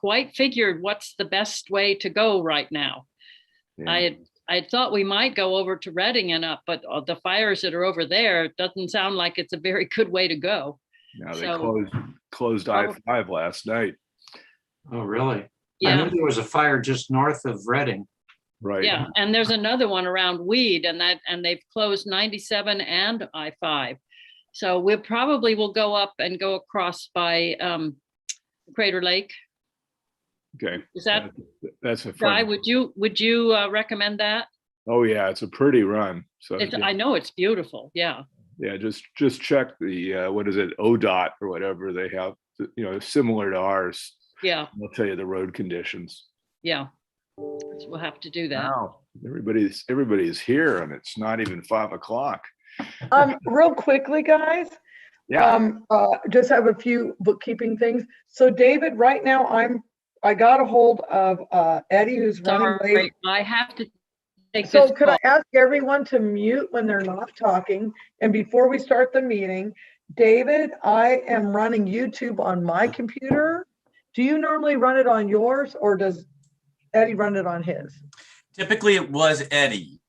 quite figured what's the best way to go right now. Yeah. I thought we might go over to Reading and up, but the fires that are over there, it doesn't sound like it's a very good way to go. Now they So- closed I-5 last night. Oh, really? I Yeah, knew there was a fire just north of Reading. Right. yeah, and there's another one around Weed, and they've closed 97 and I-5. So we probably will go up and go across by Crater Lake. Okay. Is that, That's a Guy, fun. would you recommend that? Oh yeah, it's a pretty run. So I know it's beautiful. Yeah. yeah, just check the what is it, ODOT or whatever they have, you know, similar to ours. Yeah. They'll tell you the road conditions. Yeah. So we'll have to do that. Wow, everybody's here, and it's not even 5 o'clock. Real quickly, guys. Yeah. Just have a few bookkeeping things. So David, right now I got a hold of Eddie, who's running late. Sorry, I have to take So this could I call. ask everyone to mute when they're not talking? And before we start the meeting, David, I am running YouTube on my computer. Do you normally run it on yours, or does Eddie run it on his? Typically it was Eddie.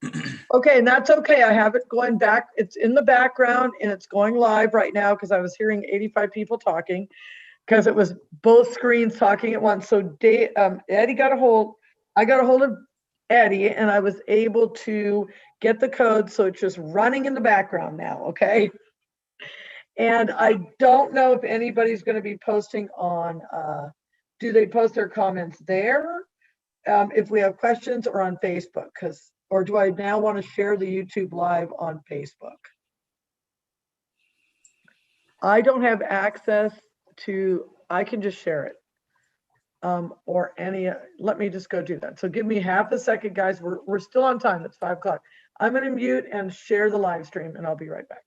Okay, and that's okay. I have it going back. It's in the background and it's going live right now because I was hearing 85 people talking because it was both screens talking at once. So Eddie got a hold, I got a hold of Eddie, and I was able to get the code. So it's just running in the background now. Okay. And I don't know if anybody's going to be posting on, do they post their comments there? If we have questions, or on Facebook, or do I now want to share the YouTube live on Facebook? I don't have access to, I can just share it. Or any, let me just go do that. So give me half a second, guys. We're still on time. It's 5 o'clock. I'm going to mute and share the live stream, and I'll be right back.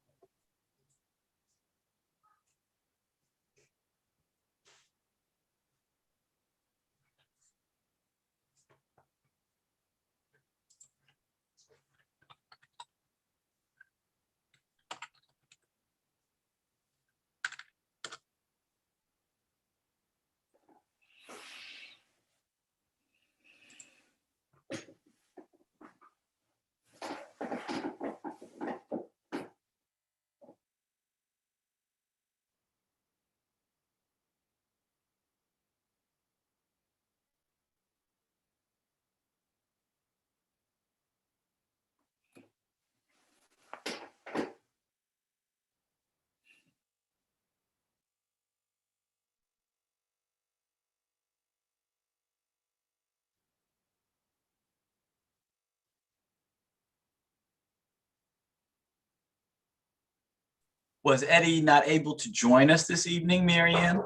Was Eddie not able to join us this evening, Marianne?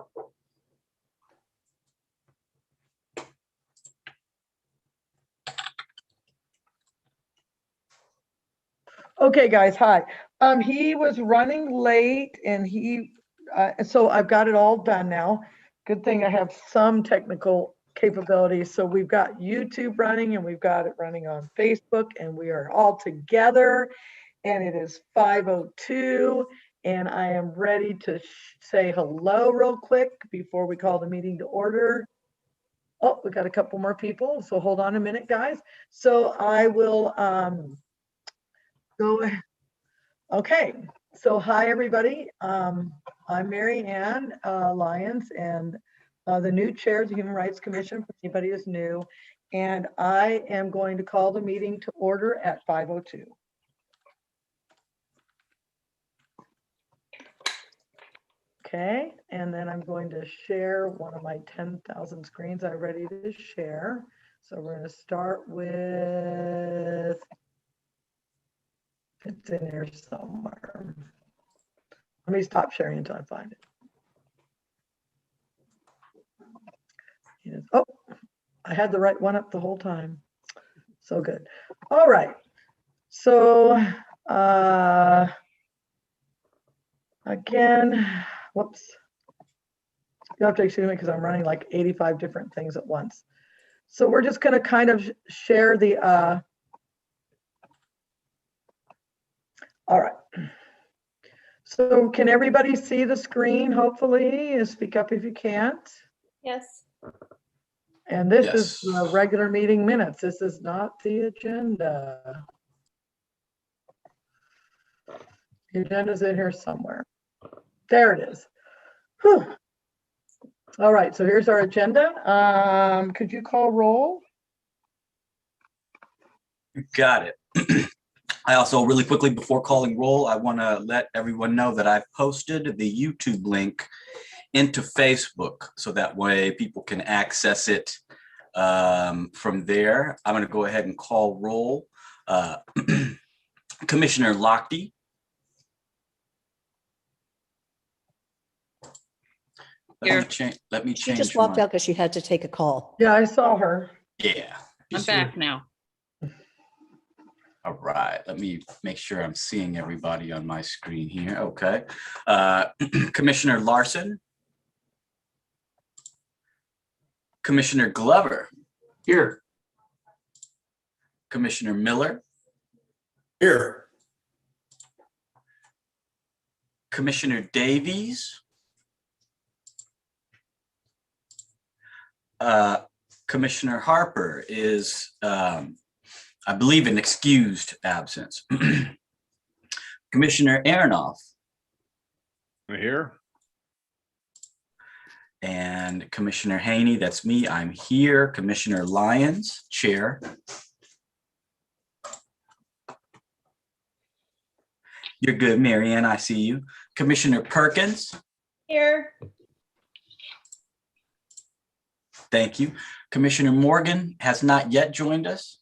Okay, guys, hi. He was running late, and so I've got it all done now. Good thing I have some technical capabilities. So we've got YouTube running, and we've got it running on Facebook, and we are all together, and it is 5:02, and I am ready to say hello real quick before we call the meeting to order. Oh, we got a couple more people, so hold on a minute, guys. So I will go ahead. Okay, so hi, everybody. I'm Mary Ann Lyons, and the new chair of the Human Rights Commission, for anybody who's new, and I am going to call the meeting to order at 5:02. Okay, and then I'm going to share one of my 10,000 screens I'm ready to share. So we're going to start with, it's in here somewhere. Let me stop sharing until I find it. Yes. Oh, I had the right one up the whole time. So good. All right. So again, whoops. You have to excuse me because I'm running like 85 different things at once. So we're just going to kind of share the, all right. So can everybody see the screen, hopefully? Speak up if you can't. Yes. And this is Yes. the regular meeting minutes. This is not the agenda. The agenda's in here somewhere. There it is. Whew. All right, so here's our agenda. Could you call roll? Got it. I also, really quickly before calling roll, I want to let everyone know that I've posted the YouTube link into Facebook, so that way people can access it from there. I'm going to go ahead and call roll. Commissioner Lochte. Here. Let me She change. just walked out because she had to take a call. Yeah, I saw her. Yeah. I'm back now. All right, let me make sure I'm seeing everybody on my screen here. Okay. Commissioner Larson. Commissioner Glover. Here. Commissioner Miller. Here. Commissioner Davies. Commissioner Harper is, I believe, an excused absence. Commissioner Aronoff. Here. And Commissioner Haney, that's me, I'm here. Commissioner Lyons, Chair. You're good, Marianne, I see you. Commissioner Perkins. Here. Thank you. Commissioner Morgan has not yet joined us.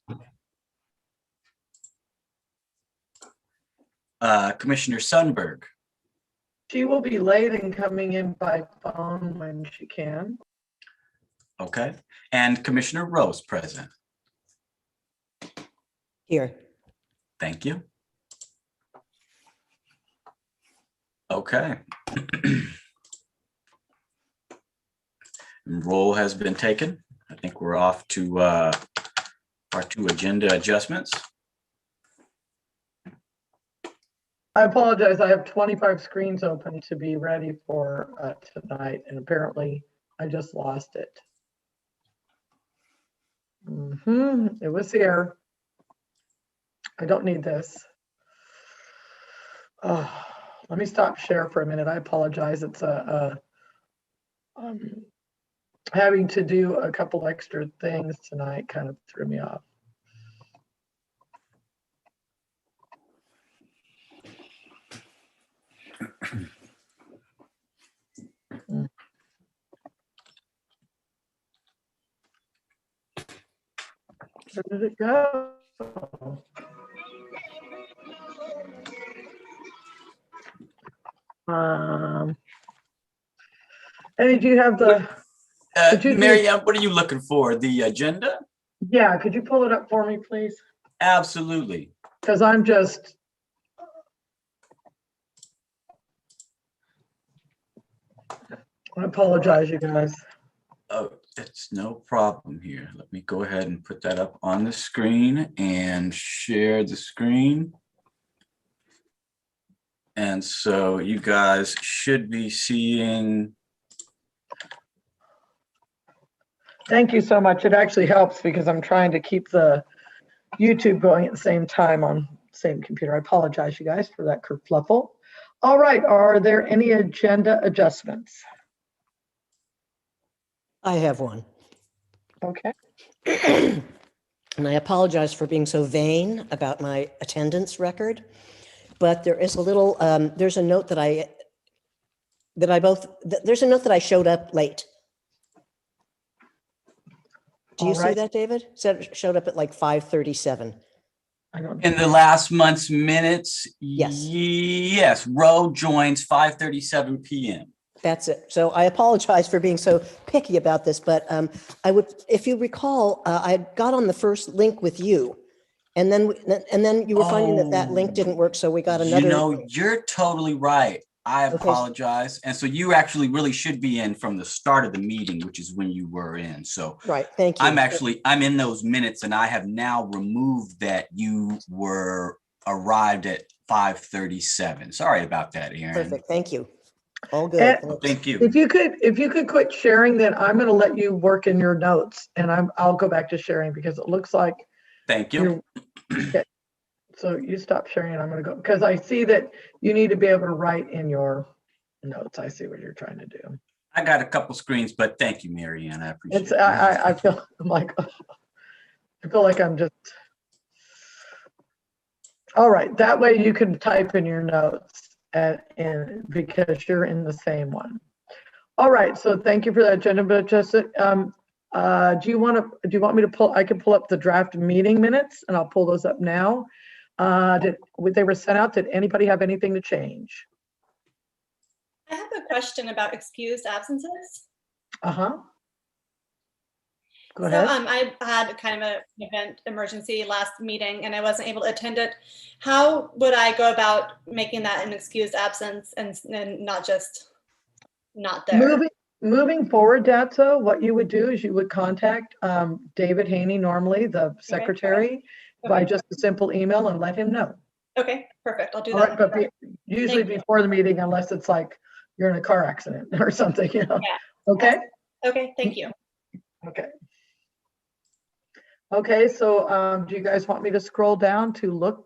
Commissioner Sundberg. She will be late and coming in by phone when she can. Okay. And Commissioner Rose present. Here. Thank you. Okay. Roll has been taken. I think we're off to our 2 agenda adjustments. I apologize. I have 25 screens open to be ready for tonight, and apparently I just lost it. It was here. I don't need this. Let me stop share for a minute. I apologize. It's having to do a couple extra things tonight kind of threw me off. Where did it go? Eddie, do you have the? Could you Marianne, what are you looking for? The agenda? Yeah, could you pull it up for me, please? Absolutely. Because I'm just. I apologize, you guys. Oh, it's no problem here. Let me go ahead and put that up on the screen and share the screen. And so you guys should be seeing. Thank you so much. It actually helps because I'm trying to keep the YouTube going at the same time on the same computer. I apologize, you guys, for that kerfluffle. All right, are there any agenda adjustments? I have one. Okay. And I apologize for being so vain about my attendance record, but there is a little, there's a note that there's a note that I showed up late. Do you All see right. that, David? Said it showed up at like 5:37. I don't. In the last month's minutes, Yes. Yes, Roe joins 5:37 p.m. That's it. So I apologize for being so picky about this, but I would, if you recall, I got on the first link with you, and then you were finding that link didn't work, so we got another. You know, you're totally right. I Okay. apologize. And so you actually really should be in from the start of the meeting, which is when you were in. So Right. Thank you. I'm in those minutes, and I have now removed that you were arrived at 5:37. Sorry about that, Aaron. Perfect. Thank you. All good. And- Thanks. Thank you. If you could quit sharing, then I'm going to let you work in your notes and I'll go back to sharing because it looks like Thank you. you're, okay. So you stop sharing and I'm going to go, because I see that you need to be able to write in your notes. I see what you're trying to do. I got a couple screens, but thank you, Mary Ann. I appreciate It's, it. I feel, I'm like, I feel like I'm just. All right, that way you can type in your notes because you're in the same one. All right, so thank you for that, agenda, but just, do you want me to pull, I can pull up the draft meeting minutes and I'll pull those up now. They were sent out. Did anybody have anything to change? I have a question about excused absences. Uh-huh. Go So ahead. I had kind of an event emergency last meeting and I wasn't able to attend it. How would I go about making that an excused absence and not just not there? Moving forward, Datso, what you would do is you would contact David Haney, normally the secretary, by just a simple email and let him know. Okay, perfect. I'll do All that. right, but usually Thank you. before the meeting, unless it's like you're in a car accident or something, you know. Yeah. Okay. Okay, thank you. Okay. Okay, so do you guys want me to scroll down to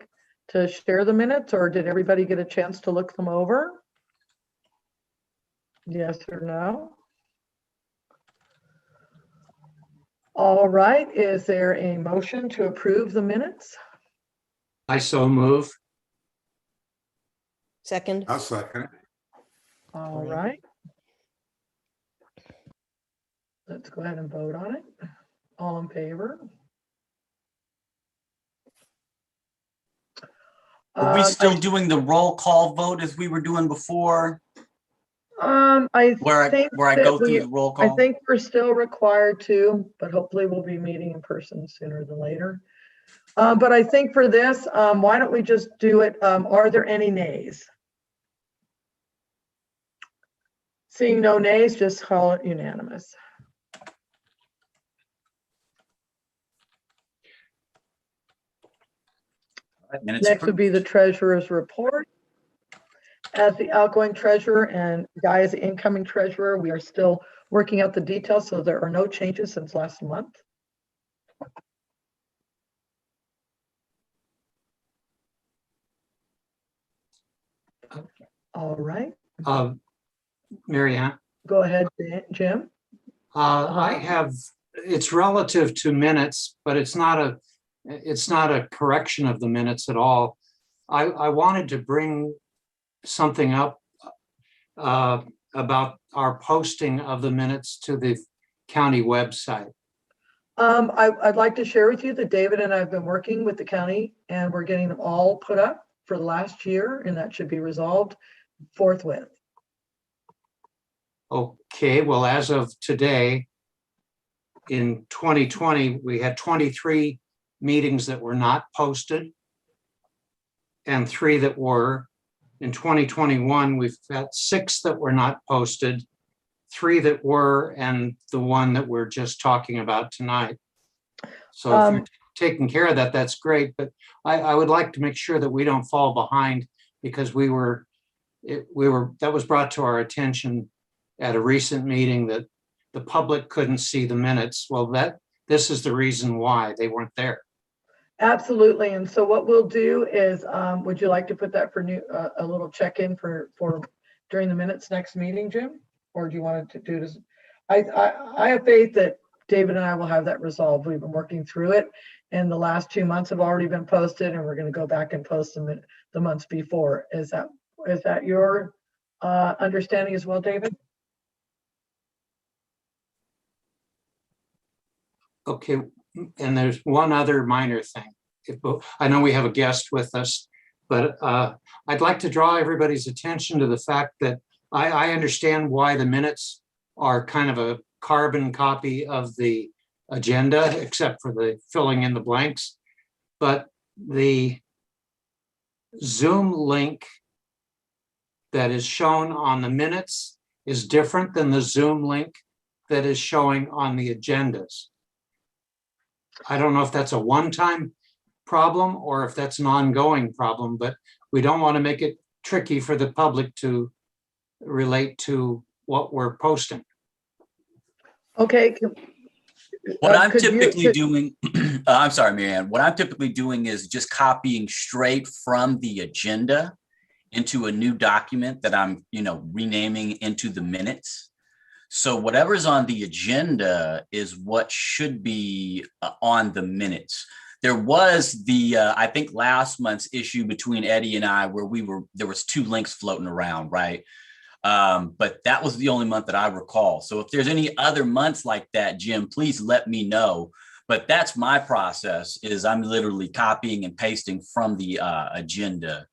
share the minutes, or did everybody get a chance to look them over? Yes or no? All right, is there a motion to approve the minutes? I so move. Second. I'll second. All right. Let's go ahead and vote on it. All in favor? Are we still doing the roll call vote as we were doing before? I Where think I that go through the roll I call? think we're still required to, but hopefully we'll be meeting in person sooner than later. But I think for this, why don't we just do it? Are there any nays? Seeing no nays, just call it unanimous. Minutes Next would be the treasurer's report. As the outgoing treasurer and Guy as the incoming treasurer, we are still working out the details, so there are no changes since last month. All right, Mary Ann, go ahead, Jim. I have, it's relative to minutes, but it's not a correction of the minutes at all. I wanted to bring something up about our posting of the minutes to the county website. I'd like to share with you that David and I have been working with the county and we're getting them all put up for the last year, and that should be resolved forthwith. Okay, well, as of today, in 2020, we had 23 meetings that were not posted and 3 that were. In 2021, we've got 6 that were not posted, 3 that were, and the 1 that we're just talking about tonight. So if you're taking care of that, that's great. But I would like to make sure that we don't fall behind, because that was brought to our attention at a recent meeting that the public couldn't see the minutes. Well, this is the reason why they weren't there. Absolutely. And so what we'll do is, would you like to put that for a little check-in for during the minutes next meeting, Jim? Or do you want to do this? I have faith that David and I will have that resolved. We've been working through it, and the last 2 months have already been posted, and we're going to go back and post them the months before. Is that your understanding as well, David? Okay, and there's one other minor thing. I know we have a guest with us, but I'd like to draw everybody's attention to the fact that I understand why the minutes are kind of a carbon copy of the agenda, except for the filling in the blanks. But the Zoom link that is shown on the minutes is different than the Zoom link that is showing on the agendas. I don't know if that's a one-time problem or if that's an ongoing problem, but we don't want to make it tricky for the public to relate to what we're posting. Okay. What I'm could you- typically doing, I'm sorry, Marianne, what I'm typically doing is just copying straight from the agenda into a new document that I'm, renaming into the minutes. So whatever's on the agenda is what should be on the minutes. There was I think last month's issue between Eddie and I where there was 2 links floating around, right? But that was the only month that I recall. So if there's any other months like that, Jim, please let me know. But that's my process, is I'm literally copying and pasting from the agenda.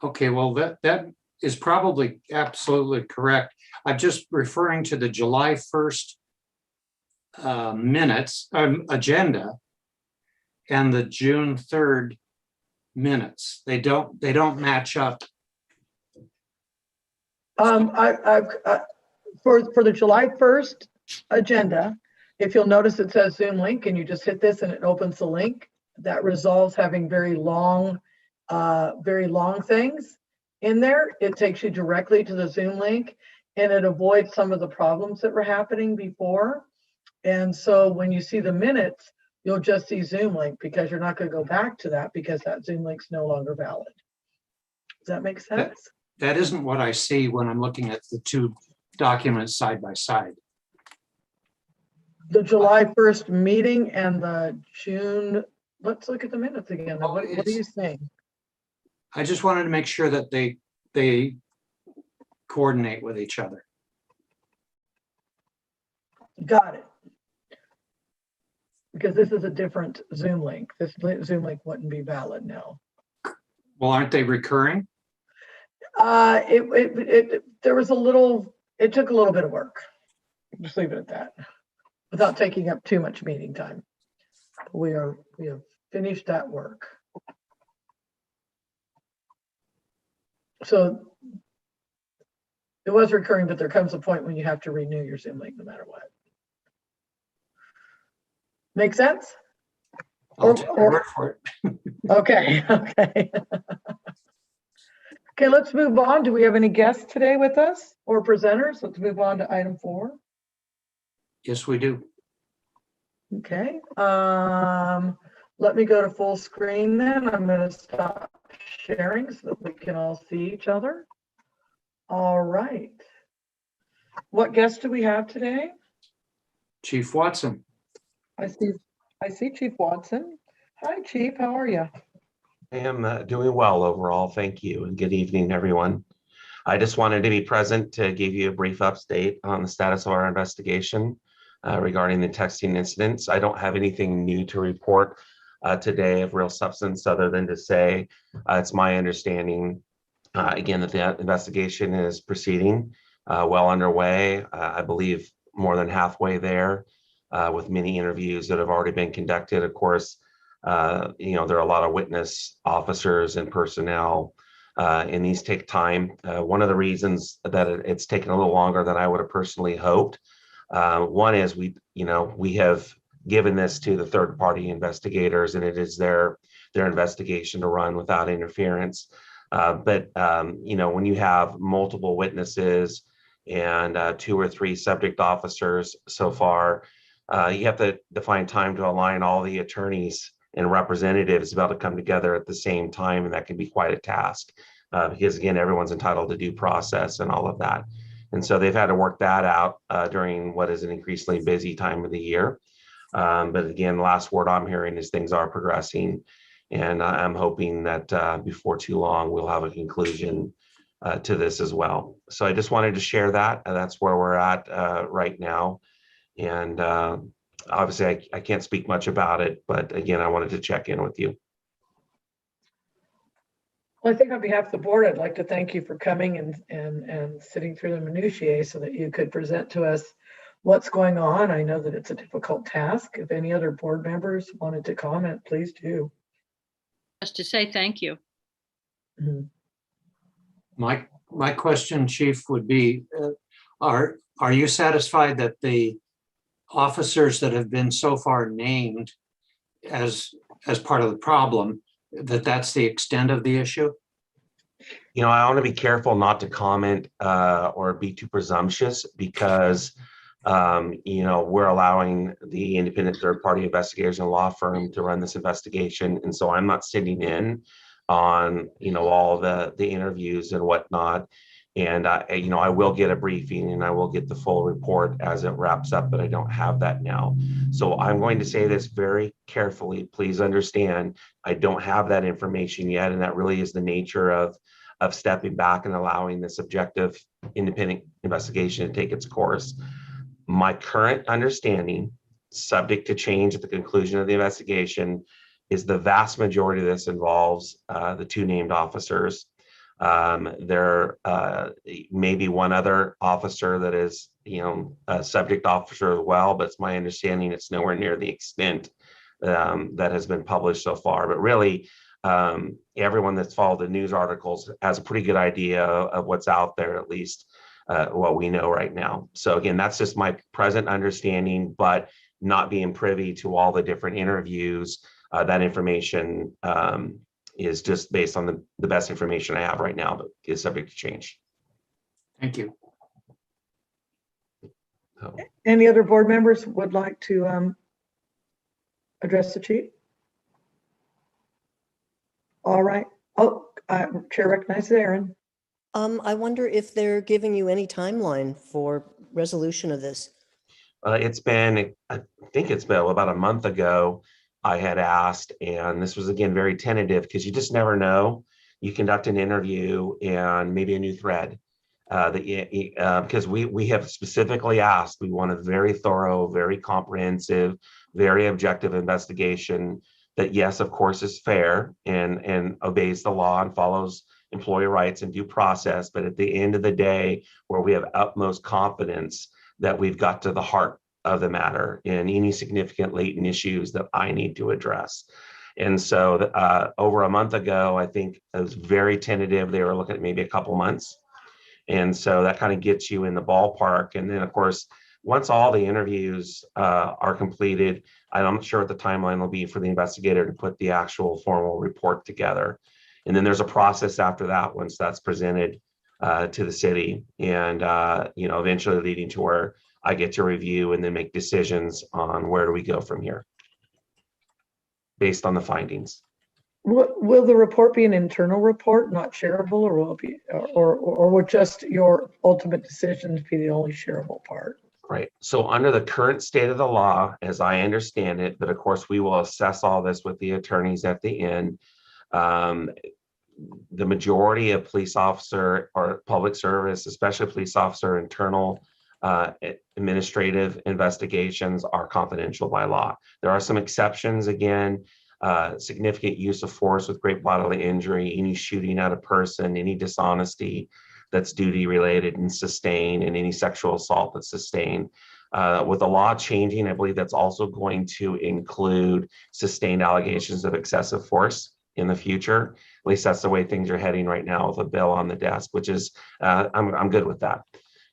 Okay, well, that is probably absolutely correct. I'm just referring to the July 1st minutes, agenda, and the June 3rd minutes. They don't match up. I've for the July 1st agenda, if you'll notice, it says Zoom link, and you just hit this and it opens the link. That resolves having very long things in there. It takes you directly to the Zoom link, and it avoids some of the problems that were happening before. And so when you see the minutes, you'll just see Zoom link, because you're not going to go back to that because that Zoom link's no longer valid. Does that make sense? That isn't what I see when I'm looking at the 2 documents side by side. The July 1st meeting and the June, let's look at the minutes again. What are you saying? I just wanted to make sure that they coordinate with each other. Got it. Because this is a different Zoom link. This Zoom link wouldn't be valid now. Well, aren't they recurring? There was it took a little bit of work. Just leave it at that, without taking up too much meeting time. We have finished that work. So it was recurring, but there comes a point when you have to renew your Zoom link no matter what. Make sense? I'll take your word for it. Okay. Okay, let's move on. Do we have any guests today with us or presenters? Let's move on to item 4. Yes, we do. Okay. Let me go to full screen then. I'm going to stop sharing so that we can all see each other. All right. What guests do we have today? Chief Watson. I see Chief Watson. Hi, Chief. How are you? I am doing well overall. Thank you, and good evening, everyone. I just wanted to be present to give you a brief update on the status of our investigation regarding the texting incidents. I don't have anything new to report today of real substance, other than to say it's my understanding, again, that the investigation is proceeding well underway. I believe more than halfway there, with many interviews that have already been conducted. Of course, there are a lot of witness officers and personnel, and these take time. One of the reasons that it's taken a little longer than I would have personally hoped, one is we have given this to the third-party investigators, and it is their investigation to run without interference. But when you have multiple witnesses and 2 or 3 subject officers so far, you have to find time to align all the attorneys and representatives about to come together at the same time, and that can be quite a task because, again, everyone's entitled to due process and all of that. And so they've had to work that out during what is an increasingly busy time of the year. But again, the last word I'm hearing is things are progressing, and I'm hoping that before too long we'll have a conclusion to this as well. So I just wanted to share that. That's where we're at right now. And obviously, I can't speak much about it, but again, I wanted to check in with you. Well, I think on behalf of the board, I'd like to thank you for coming and sitting through the minutiae so that you could present to us what's going on. I know that it's a difficult task. If any other board members wanted to comment, please do. Just to say thank you. Mhm. My question, Chief, would be, are you satisfied that the officers that have been so far named as part of the problem, that's the extent of the issue? I want to be careful not to comment or be too presumptuous because, we're allowing the independent third-party investigators and law firm to run this investigation. And so I'm not sitting in on, all the interviews and whatnot. And I will get a briefing and I will get the full report as it wraps up, but I don't have that now. So I'm going to say this very carefully. Please understand, I don't have that information yet. And that really is the nature of stepping back and allowing this objective independent investigation to take its course. My current understanding, subject to change at the conclusion of the investigation, is the vast majority of this involves the two named officers. There may be one other officer that is, a subject officer as well, but it's my understanding it's nowhere near the extent that has been published so far. But really, everyone that's followed the news articles has a pretty good idea of what's out there, at least what we know right now. So again, that's just my present understanding, but not being privy to all the different interviews. That information is just based on the best information I have right now, but is subject to change. Thank you. So, Any other board members would like to address the chief? All right. Oh, Chair recognizes Aaron. I wonder if they're giving you any timeline for resolution of this. it's been, I think it's been about a month ago, I had asked, and this was again very tentative because you just never know. You conduct an interview and maybe a new thread because we have specifically asked, we want a very thorough, very comprehensive, very objective investigation that, yes, of course, is fair and obeys the law and follows employee rights and due process. But at the end of the day, where we have utmost confidence that we've got to the heart of the matter and any significant latent issues that I need to address. And so over a month ago, I think it was very tentative. They were looking at maybe a couple months. And so that kind of gets you in the ballpark. And then, of course, once all the interviews are completed, I'm not sure what the timeline will be for the investigator to put the actual formal report together. And then there's a process after that once that's presented to the city and, eventually leading to where I get to review and then make decisions on where do we go from here based on the findings. Will the report be an internal report, not shareable, or will it be, or will just your ultimate decisions be the only shareable part? Right. So under the current state of the law, as I understand it, but of course we will assess all this with the attorneys at the end. The majority of police officer or public service, especially police officer internal administrative investigations are confidential by law. There are some exceptions, again, significant use of force with great bodily injury, any shooting at a person, any dishonesty that's duty related and sustained, and any sexual assault that's sustained. With the law changing, I believe that's also going to include sustained allegations of excessive force in the future. At least that's the way things are heading right now with a bill on the desk, which is, I'm good with that.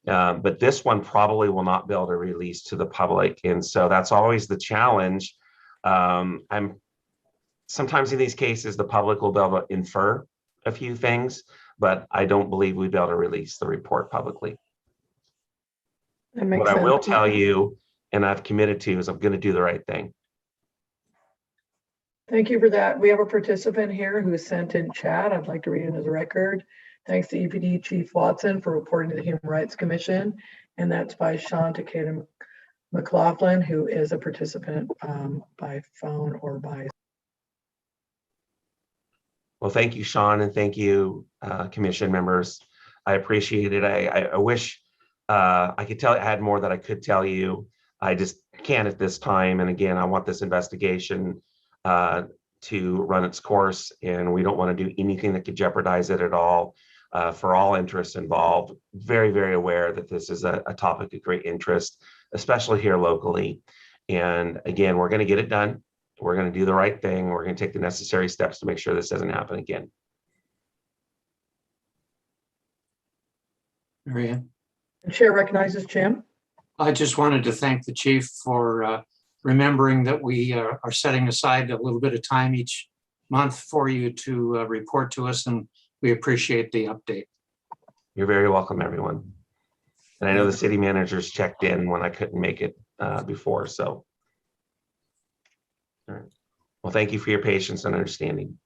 But this one probably will not be able to release to the public. And so that's always the challenge. Sometimes in these cases, the public will be able to infer a few things, but I don't believe we'd be able to release the report publicly. What I will tell you, and I've committed to, is I'm going to do the right thing. Thank you for that. We have a participant here who sent in chat. I'd like to read into the record. Thanks to EPD Chief Watson for reporting to the Human Rights Commission. And that's by Sean Takeda McLaughlin, who is a participant by phone or by. Well, thank you, Sean, and thank you, commission members. I appreciate it. I wish I could tell I had more that I could tell you. I just can't at this time. And again, I want this investigation to run its course, and we don't want to do anything that could jeopardize it at all. For all interests involved, very, very aware that this is a topic of great interest, especially here locally. And again, we're going to get it done. We're going to do the right thing. We're going to take the necessary steps to make sure this doesn't happen again. Marianne? The chair recognizes Jim. I just wanted to thank the chief for remembering that we are setting aside a little bit of time each month for you to report to us, and We appreciate the update. You're very welcome, everyone. And I know the city managers checked in when I couldn't make it before, so. All right. Well, thank you for your patience and understanding.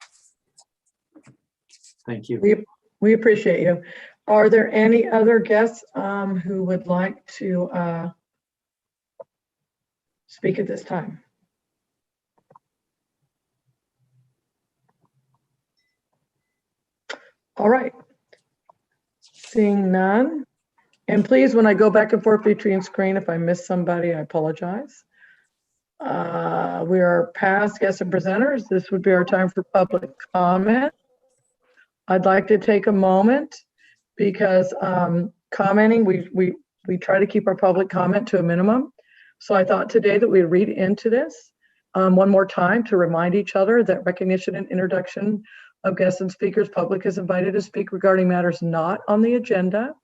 Thank you. We appreciate you. Are there any other guests who would like to speak at this time? All right. Seeing none. And please, when I go back and forth between screen, if I miss somebody, I apologize. We are past guests and presenters. This would be our time for public comment. I'd like to take a moment because commenting, we try to keep our public comment to a minimum. So I thought today that we'd read into this one more time to remind each other that recognition and introduction of guests and speakers, public is invited to speak regarding matters not on the agenda.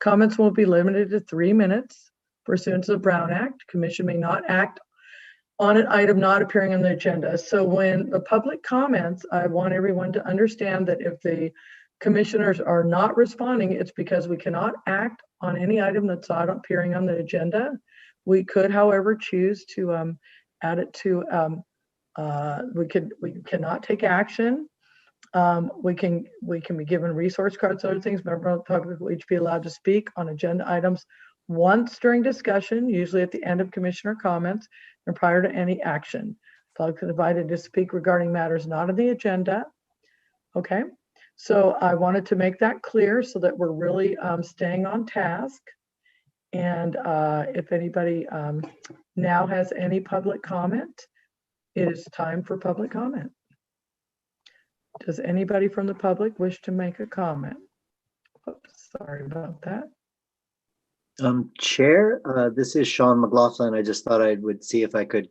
Comments will be limited to 3 minutes pursuant to the Brown Act. Commission may not act on an item not appearing on the agenda. So when the public comments, I want everyone to understand that if the commissioners are not responding, it's because we cannot act on any item that's not appearing on the agenda. We could, however, choose to add it to, we cannot take action. We can be given resource cards, other things. Member of the public will each be allowed to speak on agenda items once during discussion, usually at the end of commissioner comments and prior to any action. Public is invited to speak regarding matters not on the agenda. Okay, so I wanted to make that clear so that we're really staying on task. And if anybody now has any public comment, it is time for public comment. Does anybody from the public wish to make a comment? Oops, sorry about that. Chair, this is Sean McLaughlin. I just thought I would see if I could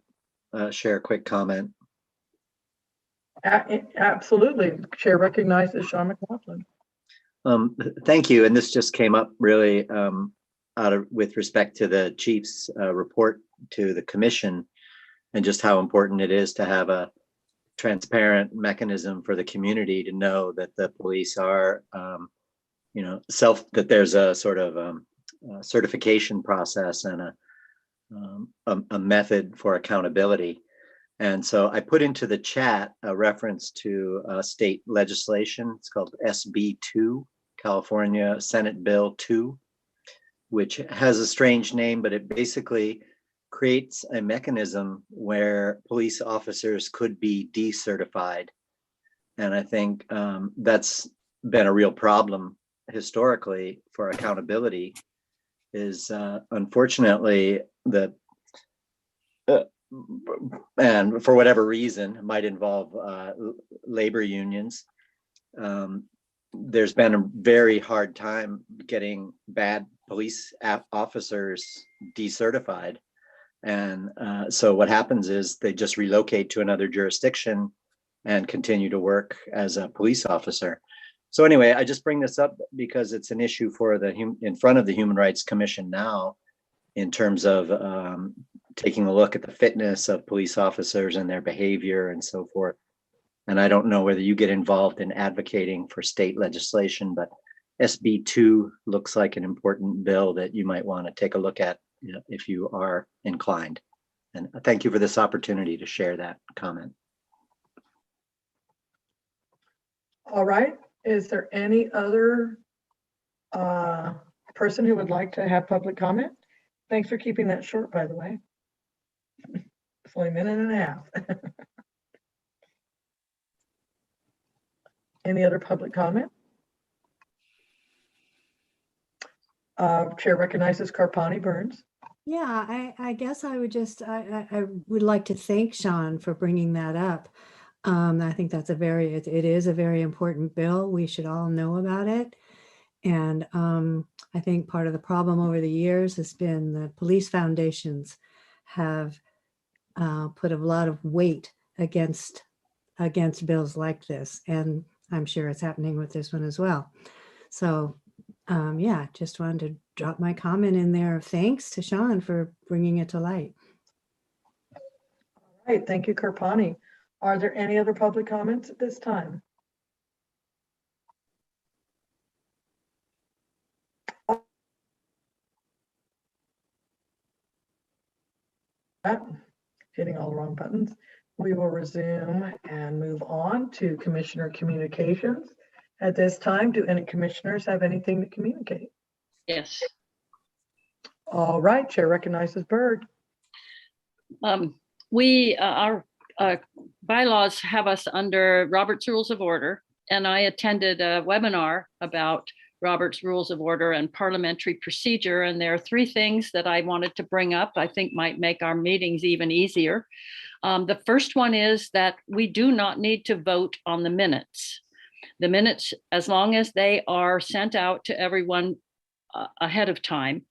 share a quick comment. Absolutely. Chair recognizes Sean McLaughlin. Thank you. And this just came up really with respect to the chief's report to the commission and just how important it is to have a transparent mechanism for the community to know that the police are, that there's a sort of certification process and a method for accountability. And so I put into the chat a reference to state legislation. It's called SB 2, California Senate Bill 2, which has a strange name, but it basically creates a mechanism where police officers could be decertified. And I think that's been a real problem historically for accountability is unfortunately and for whatever reason might involve labor unions. There's been a very hard time getting bad police officers decertified. And so what happens is they just relocate to another jurisdiction and continue to work as a police officer. So anyway, I just bring this up because it's an issue for in front of the Human Rights Commission now in terms of taking a look at the fitness of police officers and their behavior and so forth. And I don't know whether you get involved in advocating for state legislation, but SB 2 looks like an important bill that you might want to take a look at if you are inclined. And thank you for this opportunity to share that comment. All right. Is there any other person who would like to have public comment? Thanks for keeping that short, by the way. It's only a minute and a half. Any other public comment? Chair recognizes Carpani Burns. Yeah, I guess I would just, I would like to thank Sean for bringing that up. I think that's it is a very important bill. We should all know about it. And I think part of the problem over the years has been the police foundations have put a lot of weight against bills like this. And I'm sure it's happening with this one as well. So yeah, just wanted to drop my comment in there. Thanks to Sean for bringing it to light. All right, thank you, Carpani. Are there any other public comments at this time? all the wrong buttons. We will resume and move on to commissioner communications. At this time, do any commissioners have anything to communicate? Yes. All right, Chair recognizes Byrd. Our bylaws have us under Robert's Rules of Order, and I attended a webinar about Robert's Rules of Order and parliamentary procedure. And there are three things that I wanted to bring up, I think might make our meetings even easier. The first one is that we do not need to vote on the minutes. The minutes, as long as they are sent out to everyone ahead of time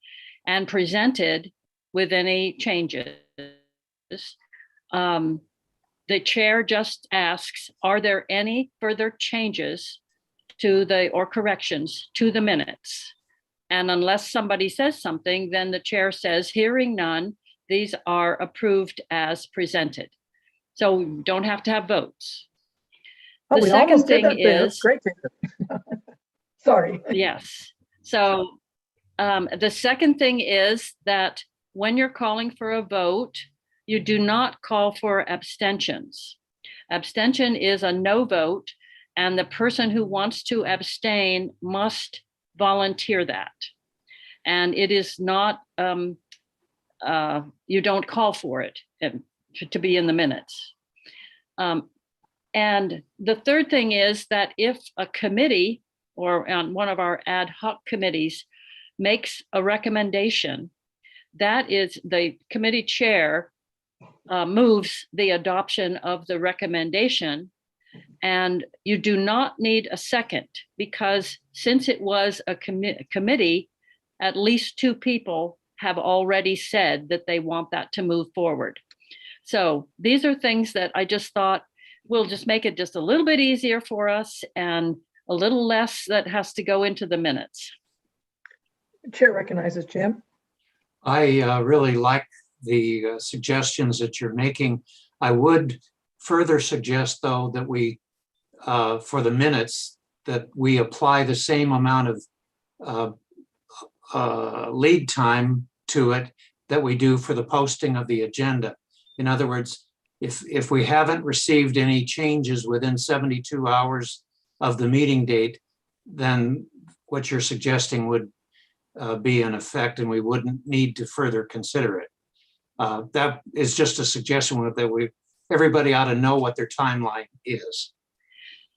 and presented with any changes, the chair just asks, are there any further changes to or corrections to the minutes? And unless somebody says something, then the chair says, hearing none, these are approved as presented. So you don't have to have votes. Oh, The we second almost did thing that, David. is, Great. Sorry. yes. So the second thing is that when you're calling for a vote, you do not call for abstentions. Abstention is a no vote, and the person who wants to abstain must volunteer that. And it is not, you don't call for it to be in the minutes. And the third thing is that if a committee or on one of our ad hoc committees makes a recommendation, that is the committee chair moves the adoption of the recommendation, and you do not need a second, because since it was a committee, at least two people have already said that they want that to move forward. So these are things that I just thought will just make it just a little bit easier for us and a little less that has to go into the minutes. Chair recognizes Jim. I really like the suggestions that you're making. I would further suggest, though, that we, for the minutes, that we apply the same amount of lead time to it that we do for the posting of the agenda. In other words, if we haven't received any changes within 72 hours of the meeting date, then what you're suggesting would be in effect, and we wouldn't need to further consider it. That is just a suggestion that everybody ought to know what their timeline is.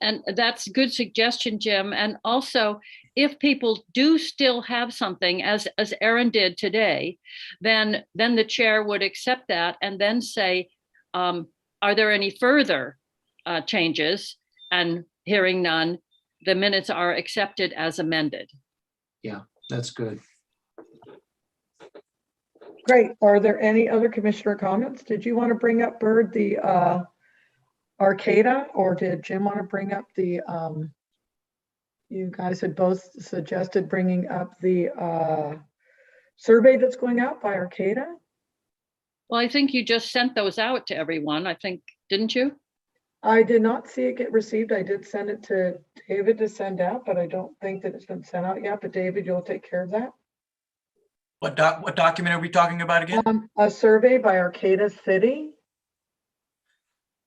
And that's a good suggestion, Jim. And also, if people do still have something, as Aaron did today, then the chair would accept that and then say, are there any further changes? And hearing none, the minutes are accepted as amended. Yeah, that's good. Great. Are there any other commissioner comments? Did you want to bring up, Byrd, the Arcata, or did Jim want to bring up the, you guys had both suggested bringing up the survey that's going out by Arcata? Well, I think you just sent those out to everyone, I think, didn't you? I did not see it get received. I did send it to David to send out, but I don't think that it's been sent out yet. But David, you'll take care of that. What document are we talking about again? A survey by Arcata City.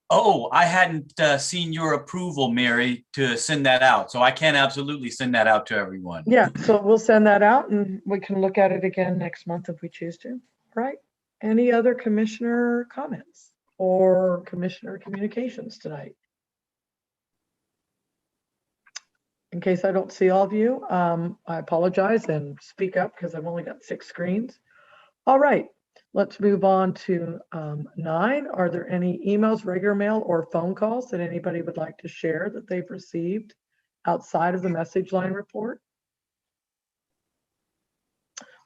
Oh, I hadn't seen your approval, Mary, to send that out. So I can absolutely send that out to everyone. Yeah, so we'll send that out and we can look at it again next month if we choose to. All right. Any other commissioner comments or commissioner communications tonight? In case I don't see all of you, I apologize and speak up because I've only got 6 screens. All right, let's move on to 9. Are there any emails, regular mail, or phone calls that anybody would like to share that they've received outside of the message line report?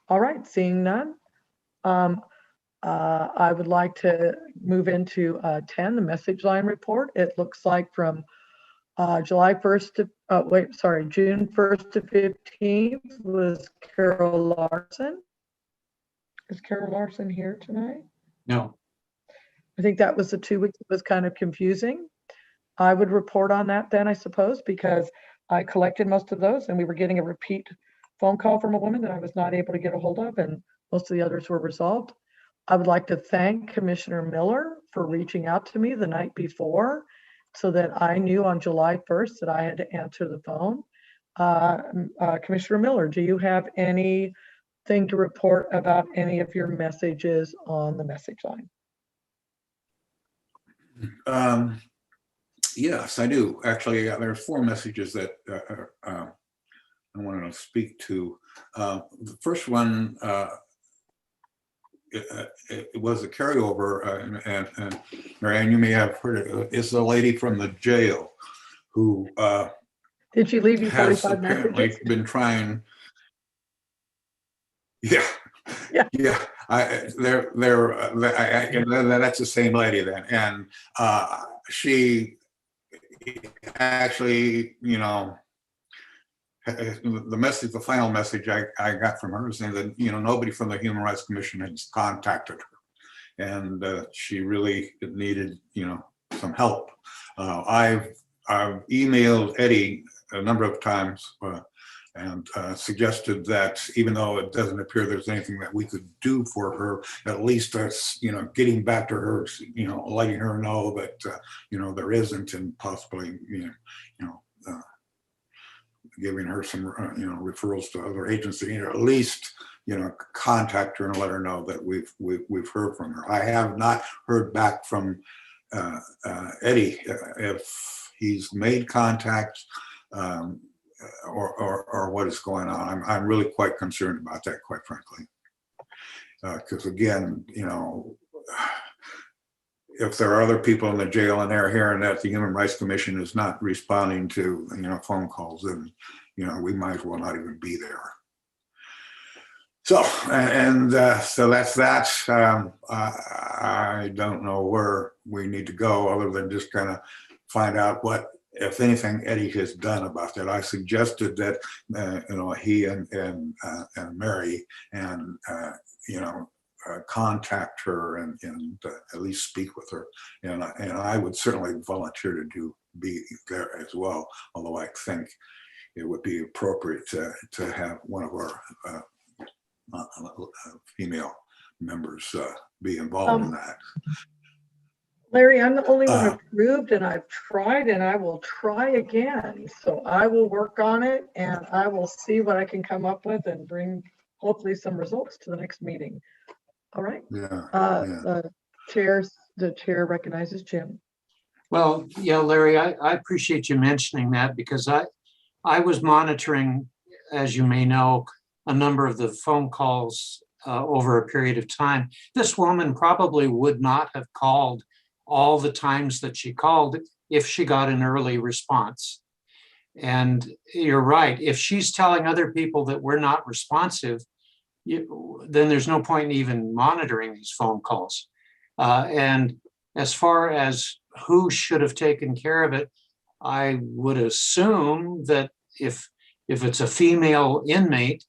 All right, seeing none. I would like to move into 10, the message line report. It looks like from June 1st to 15th was Carol Larson. Is Carol Larson here tonight? No. I think that was the 2 weeks that was kind of confusing. I would report on that then, I suppose, because I collected most of those and we were getting a repeat phone call from a woman that I was not able to get a hold of, and most of the others were resolved. I would like to thank Commissioner Miller for reaching out to me the night before so that I knew on July 1st that I had to answer the phone. Commissioner Miller, do you have anything to report about any of your messages on the message line? Yes, I do. Actually, there's 4 messages that I wanted to speak to. The first one, it was a carryover, and Marianne, you may have heard it. It's the lady from the jail who Did she leave you has 45 apparently messages? been trying. Yeah, Yeah. yeah. That's the same lady then, and she actually, you know, the final message I got from her was saying that, you know, nobody from the Human Rights Commission has contacted her, and she really needed, you know, some help. I've emailed Eddie a number of times and suggested that even though it doesn't appear there's anything that we could do for her, at least us, you know, getting back to her, you know, letting her know that, you know, there isn't, and possibly, giving her some, you know, referrals to other agencies, or at least, you know, contact her and let her know that we've heard from her. I have not heard back from Eddie if he's made contact or what is going on. I'm really quite concerned about that, quite frankly, because again, you know, if there are other people in the jail and they're hearing that the Human Rights Commission is not responding to, you know, phone calls, then, you know, we might as well not even be there. So, so that's that. I don't know where we need to go other than just kind of find out what, if anything, Eddie has done about that. I suggested that, you know, he and Mary and, you know, contact her and at least speak with her, and I would certainly volunteer to be there as well, although I think it would be appropriate to have one of our female members be involved in that. Larry, I'm the only one approved, and I've tried, and I will try again. So I will work on it, and I will see what I can come up with and bring hopefully some results to the next meeting. All right. Yeah. The chair recognizes Jim. Well, yeah, Larry, I appreciate you mentioning that, because I was monitoring, as you may know, a number of the phone calls over a period of time. This woman probably would not have called all the times that she called if she got an early response. And you're right, if she's telling other people that we're not responsive, then there's no point in even monitoring these phone calls. And as far as who should have taken care of it, I would assume that if it's a female inmate,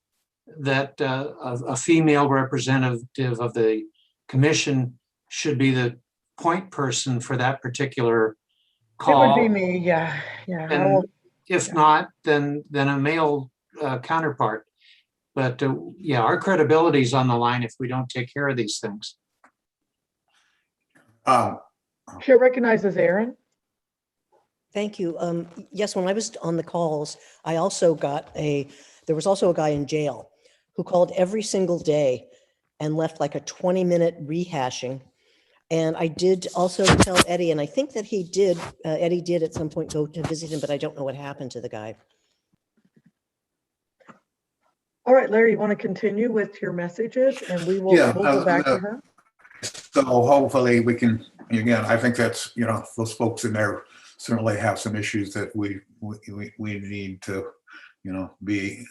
that a female representative of the commission should be the point person for that particular call. It would be me, yeah. And if not, then a male counterpart. But yeah, our credibility is on the line if we don't take care of these things. Chair recognizes Aaron. Thank you. Yes, when I was on the calls, I also got there was also a guy in jail who called every single day and left like a 20-minute rehashing. And I did also tell Eddie, and I think that Eddie did at some point go to visit him, but I don't know what happened to the guy. All right, Larry, you want to continue with your messages, and we'll go back to her. So hopefully we can, again, I think that's, you know, those folks in there certainly have some issues that we need to, you know, be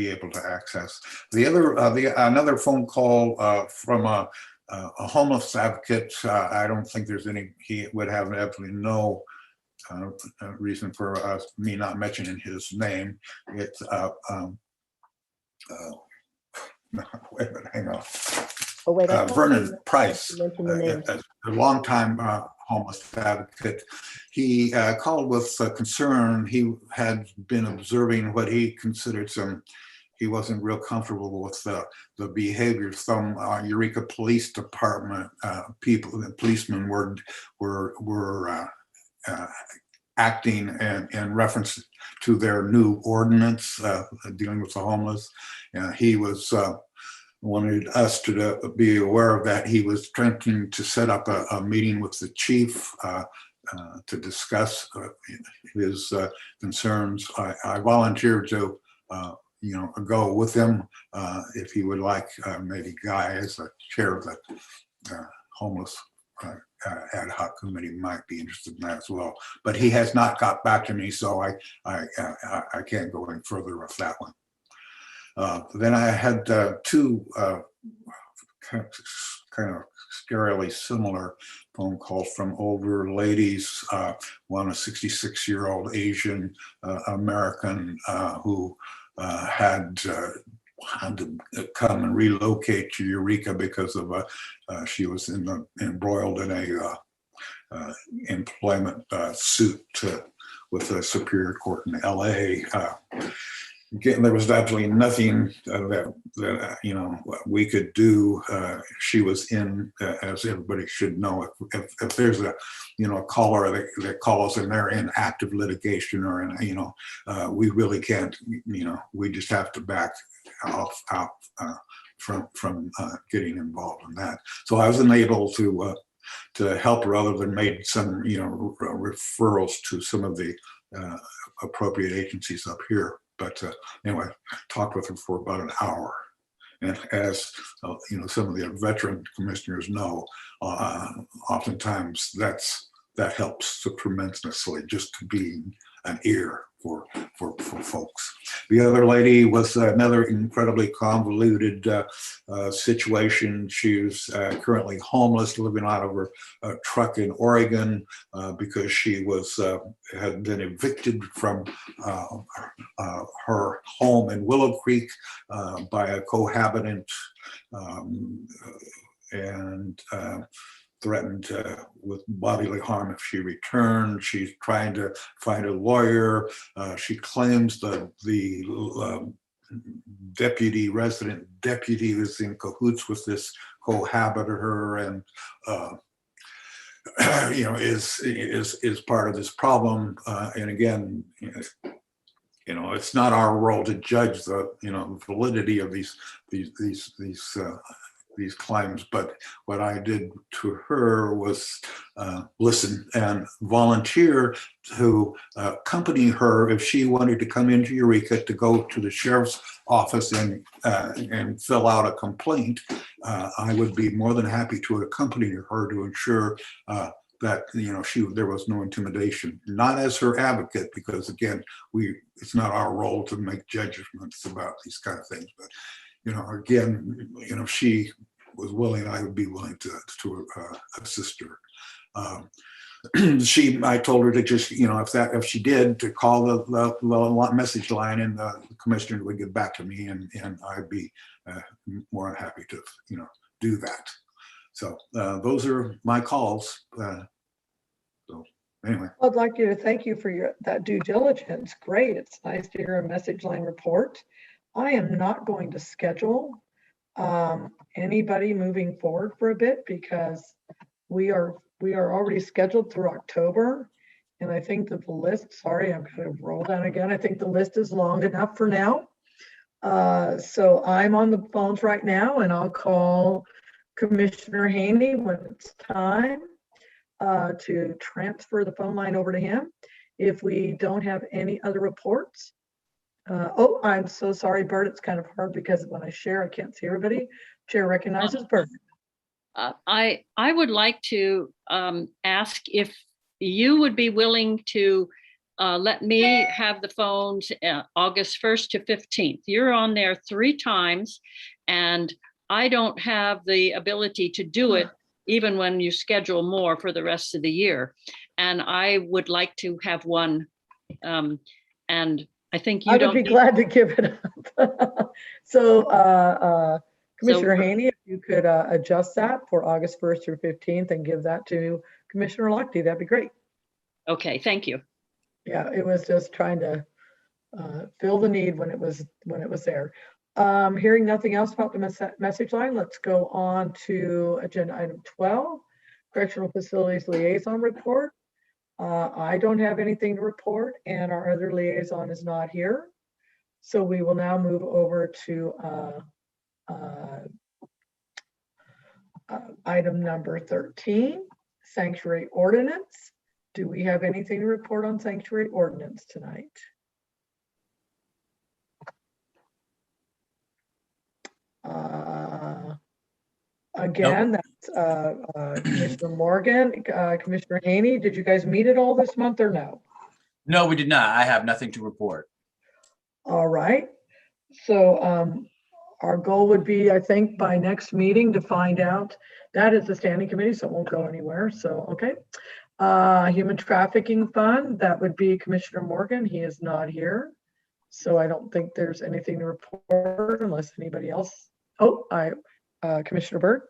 able to access. The other, another phone call from a homeless advocate. I don't think there's he would have absolutely no reason for me not mentioning his name. It's wait a minute, hang on. Oh, wait, Vernon Price, a longtime homeless advocate. He called with concern. He had been observing what he considered some he wasn't real comfortable with the behavior. Some Eureka Police Department policemen were acting in reference to their new ordinance dealing with the homeless. He was wanted us to be aware of that. He was trying to set up a meeting with the chief to discuss his concerns. I volunteered to go with him if he would like. Maybe Guy, as the chair of the homeless ad hoc committee, might be interested in that as well. But he has not got back to me, so I can't go any further with that one. Then I had two kind of scarily similar phone calls from older ladies. One, a 66-year-old Asian American who had to come and relocate to Eureka because of she was embroiled in a employment suit with the Superior Court in LA. Again, there was absolutely nothing that we could do. She was in, as everybody should know, if there's a caller that calls and they're in active litigation or we really can't. We just have to back off from getting involved in that. So I wasn't able to help her other than made some referrals to some of the appropriate agencies up here. But anyway, talked with her for about an hour. And as some of the veteran commissioners know, oftentimes that helps tremendously, just to be an ear for folks. The other lady was another incredibly convoluted situation. She was currently homeless, living out of her truck in Oregon because she had been evicted from her home in Willow Creek by a cohabitant and threatened with bodily harm if she returned. She's trying to find a lawyer. She claims the resident deputy was in cahoots with this cohabiter and is part of this problem. And again, it's not our role to judge the validity of these claims, but what I did to her was listen and volunteer to accompany her if she wanted to come into Eureka to go to the sheriff's office and fill out a complaint. I would be more than happy to accompany her to ensure that there was no intimidation, not as her advocate, because again, it's not our role to make judgments about these kind of things, but again, if she was willing, I would be willing to assist her. I told her to just, if she did, to call the message line, and the commissioner would get back to me, and I'd be more than happy to, do that. So those are my calls. So anyway. I'd like you to thank you for that due diligence. Great. It's nice to hear a message line report. I am not going to schedule anybody moving forward for a bit because we are already scheduled through October. And I think that the list, sorry, I'm going to roll down again. I think the list is long enough for now. So I'm on the phones right now, and I'll call Commissioner Haney when it's time to transfer the phone line over to him. If we don't have any other reports, oh, I'm so sorry, Bert. It's kind of hard because when I share, I can't see everybody. Chair recognizes Bert. I would like to ask if you would be willing to let me have the phones August 1st to 15th. You're on there 3 times, and I don't have the ability to do it even when you schedule more for the rest of the year. And I would like to have one, and I think you don't. I would be glad to give it up. So Commissioner Haney, if you could adjust that for August 1st through 15th and give that to Commissioner Lochte, that'd be great. Okay, thank you. Yeah, it was just trying to fill the need when it was there. Hearing nothing else about the message line, let's go on to agenda item 12, Correctional Facilities Liaison Report. I don't have anything to report, and our other liaison is not here. So we will now move over to item number 13, Sanctuary Ordinance. Do we have anything to report on Sanctuary Ordinance tonight? Again, that's Commissioner Morgan, Commissioner Haney. Did you guys meet at all this month or no? No, we did not. I have nothing to report. All right. So our goal would be, I think, by next meeting to find out. That is the standing committee, so it won't go anywhere. So, okay. Human Trafficking Fund, that would be Commissioner Morgan. He is not here. So I don't think there's anything to report unless anybody else. Oh, Commissioner Byrd?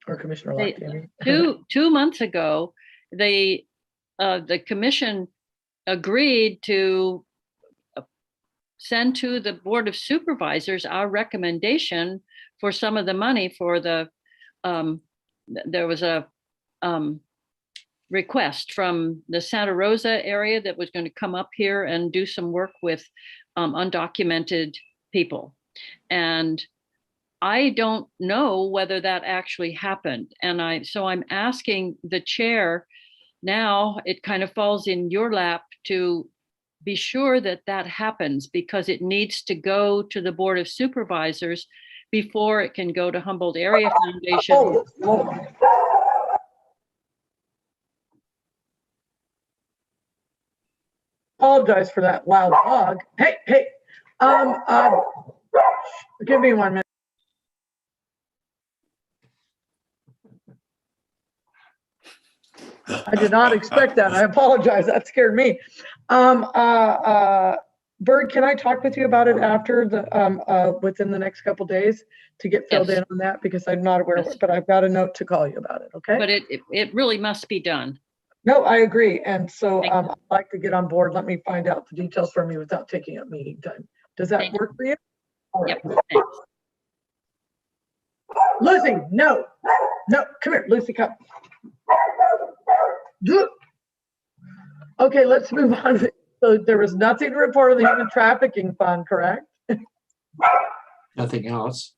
Or Commissioner Locke, I mean. 2 months ago, the commission agreed to send to the Board of Supervisors our recommendation for some of the money for the, there was a request from the Santa Rosa area that was going to come up here and do some work with undocumented people. And I don't know whether that actually happened. And so I'm asking the chair now, it kind of falls in your lap to be sure that that happens, because it needs to go to the Board of Supervisors before it can go to Humboldt Area Foundation. Oh, Lord. Apologize for that loud dog. Hey, give me 1 minute. I did not expect that. I apologize. That scared me. Bird, can I talk with you about it after the within the next couple days to get filled in on that, because I'm not aware of it, but I've got a note to call you about it. Okay. But it really must be done. No, I agree. And so I'd like to get on board. Let me find out the details from you without taking up meeting time. Does that work for you? All right. Yep. Thanks. Lucy, no, come here, Lucy, come. Okay, let's move on. So there was nothing to report on the Human Trafficking Fund, correct? Nothing else.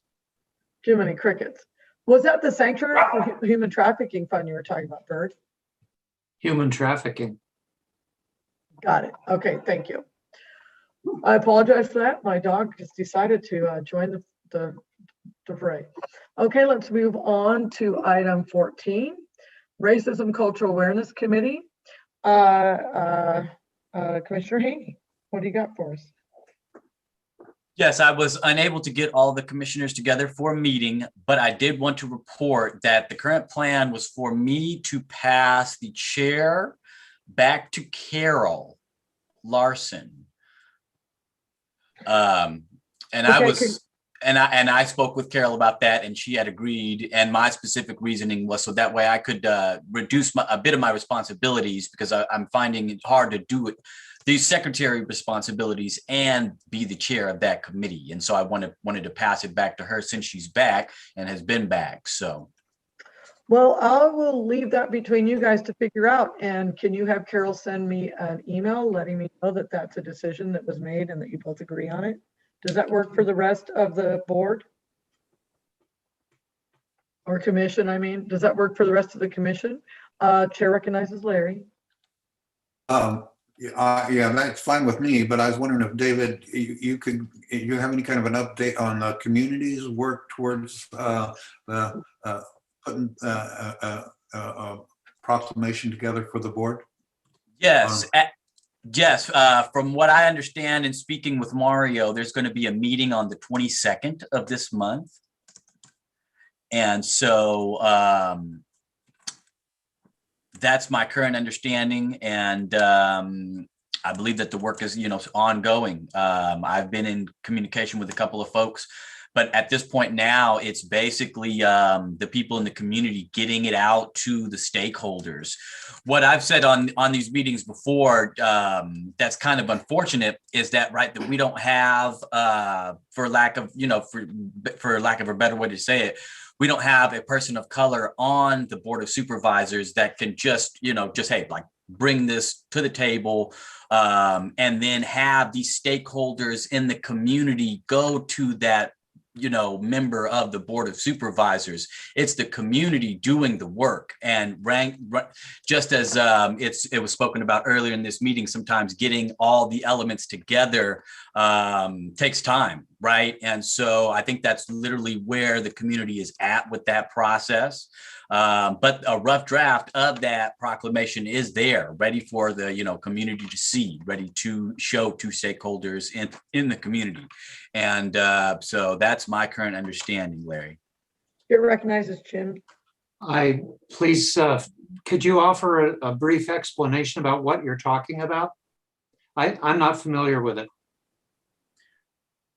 Too many crickets. Was that the Sanctuary for Human Trafficking Fund you were talking about, Bird? Human trafficking. Got it. Okay, thank you. I apologize for that. My dog just decided to join the fray. Okay, let's move on to item 14, Racism Cultural Awareness Committee. Commissioner Haney, what do you got for us? Yes, I was unable to get all the commissioners together for a meeting, but I did want to report that the current plan was for me to pass the chair back to Carol Larson. And I spoke with Carol about that, and she had agreed. And my specific reasoning was so that way I could reduce a bit of my responsibilities, because I'm finding it hard to do it, these secretary responsibilities, and be the chair of that committee. And so I wanted to pass it back to her since she's back and has been back. So. Well, I will leave that between you guys to figure out. And can you have Carol send me an email letting me know that that's a decision that was made and that you both agree on it? Does that work for the rest of the board? Or commission, I mean, does that work for the rest of the commission? Chair recognizes Larry. Yeah, that's fine with me, but I was wondering if David, you have any kind of an update on the community's work towards putting a proclamation together for the board? Yes. Yes, from what I understand in speaking with Mario, there's going to be a meeting on the 22nd of this month. And so that's my current understanding. And I believe that the work is, ongoing. I've been in communication with a couple of folks, But at this point now, it's basically the people in the community getting it out to the stakeholders. What I've said on these meetings before, that's kind of unfortunate, is that that we don't have, for lack of a better way to say it, we don't have a person of color on the Board of Supervisors that can just hey, like, bring this to the table, and then have these stakeholders in the community go to that member of the Board of Supervisors. It's the community doing the work, and just as it was spoken about earlier in this meeting, sometimes getting all the elements together takes time, right? And so I think that's literally where the community is at with that process. But a rough draft of that proclamation is there, ready for the community to see, ready to show to stakeholders in the community. And so that's my current understanding, Larry. It recognizes Jim. Please, could you offer a brief explanation about what you're talking about? I'm not familiar with it.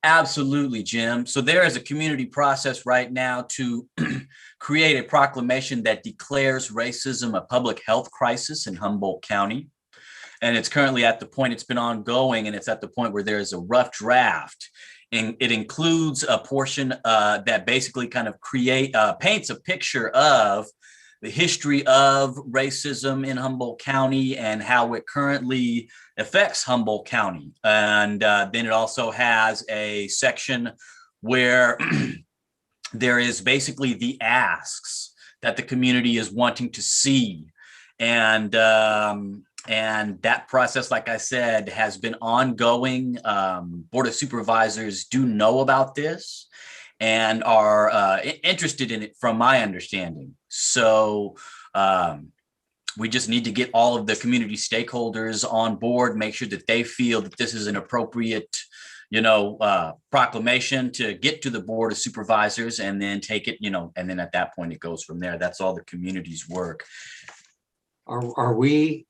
Absolutely, Jim. So there is a community process right now to create a proclamation that declares racism a public health crisis in Humboldt County. And it's currently at the point, it's been ongoing, and it's at the point where there is a rough draft. And it includes a portion that basically kind of paints a picture of the history of racism in Humboldt County and how it currently affects Humboldt County. And then it also has a section where there is basically the asks that the community is wanting to see. And that process, like I said, has been ongoing. Board of Supervisors do know about this and are interested in it, from my understanding. So we just need to get all of the community stakeholders on board, make sure that they feel that this is an appropriate, proclamation to get to the Board of Supervisors, and then take it, and then at that point it goes from there. That's all the community's work. Are we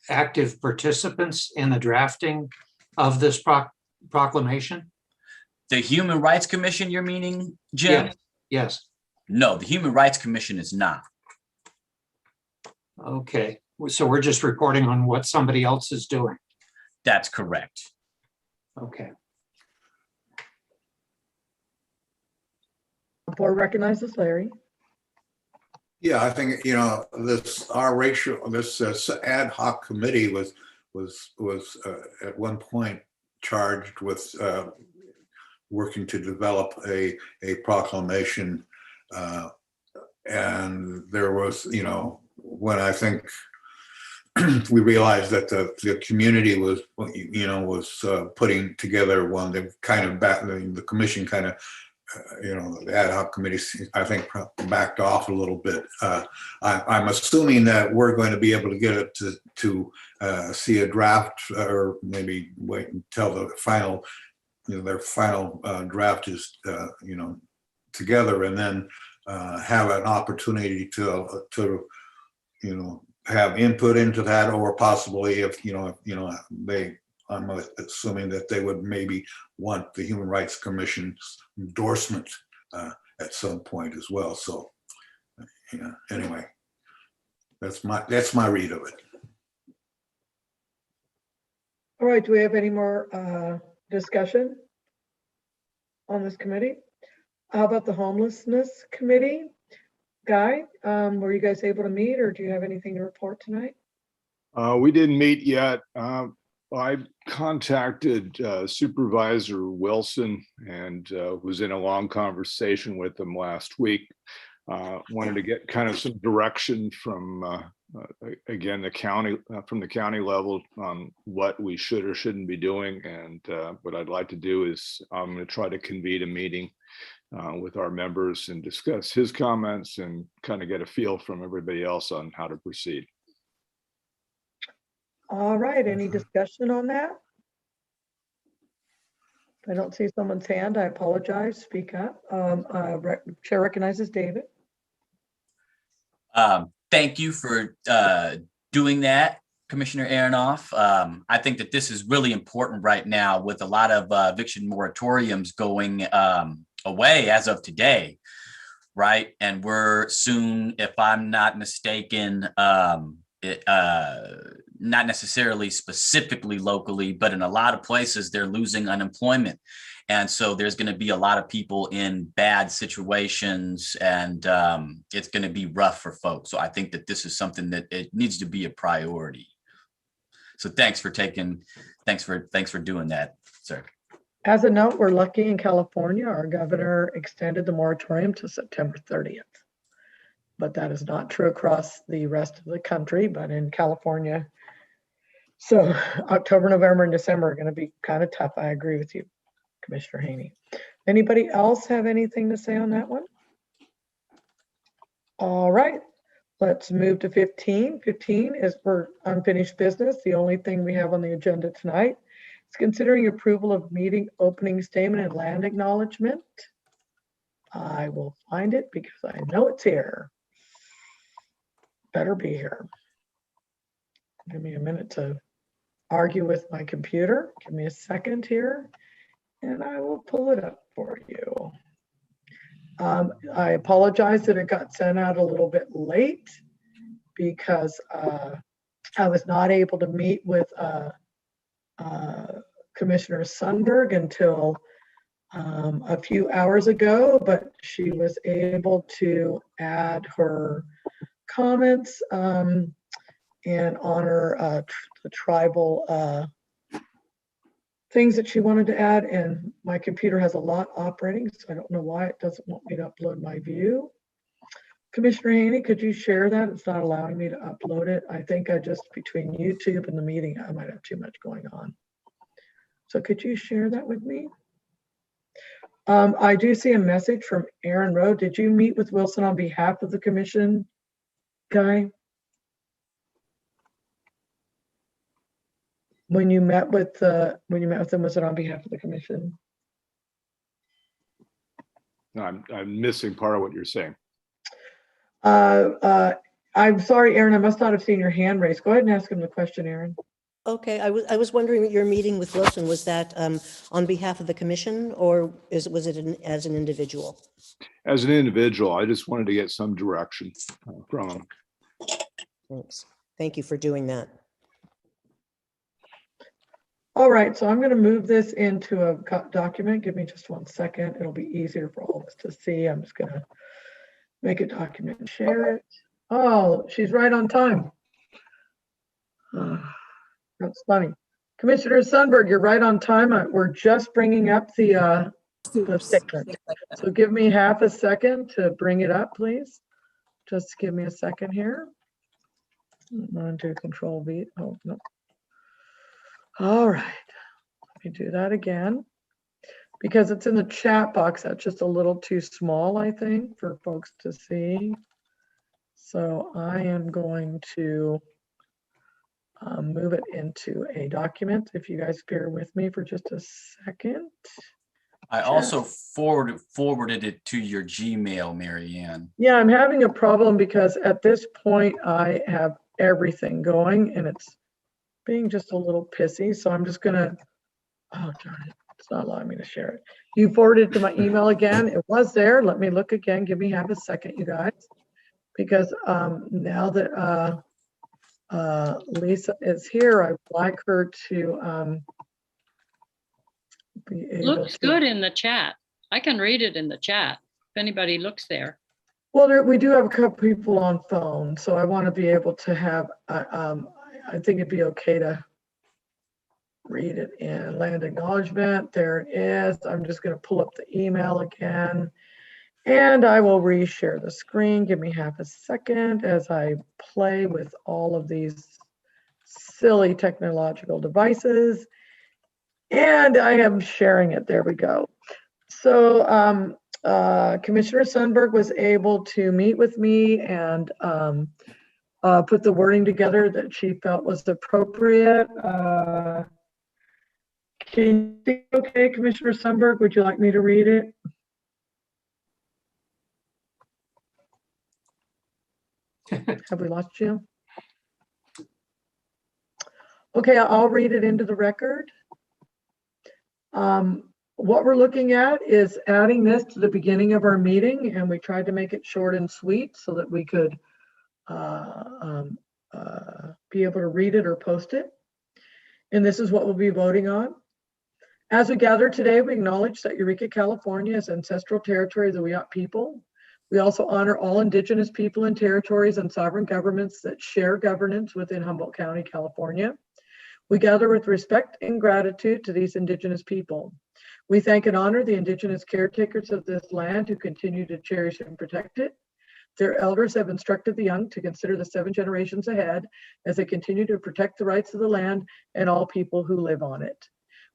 active participants in the drafting of this proclamation? The Human Rights Commission, you're meaning, Jim? Yes. No, the Human Rights Commission is not. Okay, so we're just reporting on what somebody else is doing. That's correct. Okay. The board recognizes Larry. Yeah, I think, this ad hoc committee was at one point charged with working to develop a proclamation. And there was, when I think we realized that the community was, putting together one, the commission kind of, the ad hoc committee, I think, backed off a little bit. I'm assuming that we're going to be able to get it to see a draft, or maybe wait until the final, their final draft is, together, and then have an opportunity to have input into that, or possibly if I'm assuming that they would maybe want the Human Rights Commission's endorsement at some point as well. So, anyway, that's my read of it. All right, do we have any more discussion on this committee? How about the homelessness committee? Guy, were you guys able to meet, or do you have anything to report tonight? We didn't meet yet. I contacted Supervisor Wilson and was in a long conversation with him last week. Wanted to get kind of some direction from, again, the county, from the county level on what we should or shouldn't be doing. And what I'd like to do is I'm going to try to convene a meeting with our members and discuss his comments and kind of get a feel from everybody else on how to proceed. All right, any discussion on that? If I don't see someone's hand, I apologize. Speak up. Chair recognizes David. Thank you for doing that, Commissioner Aronoff. I think that this is really important right now with a lot of eviction moratoriums going away as of today, right? And we're soon, if I'm not mistaken, not necessarily specifically locally, but in a lot of places, they're losing unemployment. And so there's going to be a lot of people in bad situations, and it's going to be rough for folks. So I think that this is something that it needs to be a priority. So thanks for doing that, sir. As a note, we're lucky in California, our governor extended the moratorium to September 30th. But that is not true across the rest of the country, but in California. So October, November, and December are going to be kind of tough. I agree with you, Commissioner Haney. Anybody else have anything to say on that one? All right, let's move to 15. 15 is for unfinished business. The only thing we have on the agenda tonight is considering approval of meeting opening statement and land acknowledgement. I will find it because I know it's here. Better be here. Give me a minute to argue with my computer. Give me a second here, and I will pull it up for you. I apologize that it got sent out a little bit late because I was not able to meet with Commissioner Sundberg until a few hours ago, but she was able to add her comments and honor the tribal things that she wanted to add, and my computer has a lot operating, so I don't know why it doesn't want me to upload my view. Commissioner Haney, could you share that? It's not allowing me to upload it. I think I just, between YouTube and the meeting, I might have too much going on. So could you share that with me? I do see a message from Aaron Rowe. Did you meet with Wilson on behalf of the commission, Guy? When you met with them, was it on behalf of the commission? No, I'm missing part of what you're saying. I'm sorry, Aaron, I must not have seen your hand raised. Go ahead and ask him the question, Aaron. Okay, I was wondering, your meeting with Wilson, was that on behalf of the commission, or was it as an individual? As an individual, I just wanted to get some direction from him. Thanks. Thank you for doing that. All right, so I'm going to move this into a document. Give me just 1 second. It'll be easier for all of us to see. I'm just going to make a document and share it. Oh, she's right on time. That's funny. Commissioner Sundberg, you're right on time. We're just bringing up the statement. So give me half a second to bring it up, please. Just give me a second here. I'm going to Control V. Oh, no. All right. Let me do that again. Because it's in the chat box, that's just a little too small, I think, for folks to see. So I am going to move it into a document. If you guys bear with me for just a second. I also forwarded it to your Gmail, Marianne. Yeah, I'm having a problem because at this point I have everything going and it's being just a little pissy. So I'm just gonna, oh darn it, it's not allowing me to share it. You forwarded it to my email again. It was there. Let me look again. Give me half a second, you guys. Because now that Lisa is here, I'd like her to be able Looks to. good in the chat. I can read it in the chat if anybody looks there. Well, we do have a couple people on phone, so I want to be able to have, I think it'd be okay to read it in land acknowledgement. There it is. I'm just going to pull up the email again. And I will reshare the screen. Give me half a second as I play with all of these silly technological devices. And I am sharing it. There we go. So Commissioner Sundberg was able to meet with me and put the wording together that she felt was appropriate. Can you see okay, Commissioner Sundberg? Would you like me to read it? Have we lost you? Okay, I'll read it into the record. what we're looking at is adding this to the beginning of our meeting, and we tried to make it short and sweet so that we could be able to read it or post it. And this is what we'll be voting on. As we gather today, we acknowledge that Eureka, California is ancestral territory of the Wiyot people. We also honor all Indigenous people and territories and sovereign governments that share governance within Humboldt County, California. We gather with respect and gratitude to these Indigenous people. We thank and honor the Indigenous caretakers of this land who continue to cherish and protect it. Their elders have instructed the young to consider the 7 generations ahead as they continue to protect the rights of the land and all people who live on it.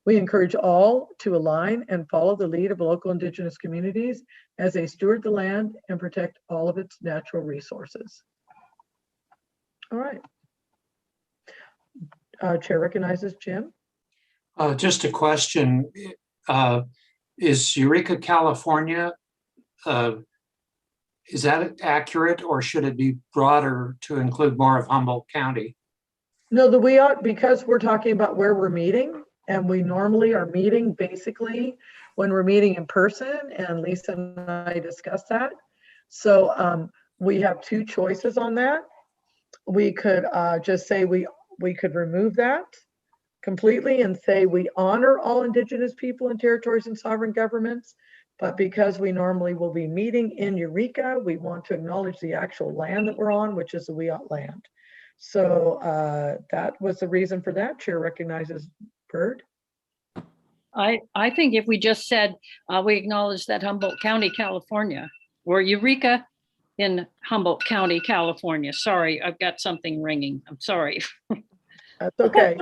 We encourage all to align and follow the lead of local Indigenous communities as they steward the land and protect all of its natural resources. All right. Chair recognizes Jim. Just a question. Is Eureka, California, is that accurate, or should it be broader to include more of Humboldt County? No, the Wiyot, because we're talking about where we're meeting, and we normally are meeting basically when we're meeting in person, and Lisa and I discussed that. So we have 2 choices on that. We could just say we could remove that completely and say we honor all Indigenous people and territories and sovereign governments, but because we normally will be meeting in Eureka, we want to acknowledge the actual land that we're on, which is the Wiyot land. So that was the reason for that. Chair recognizes Bird. I think if we just said we acknowledge that Humboldt County, California, or Eureka in Humboldt County, California. Sorry, I've got something ringing. I'm sorry. That's okay.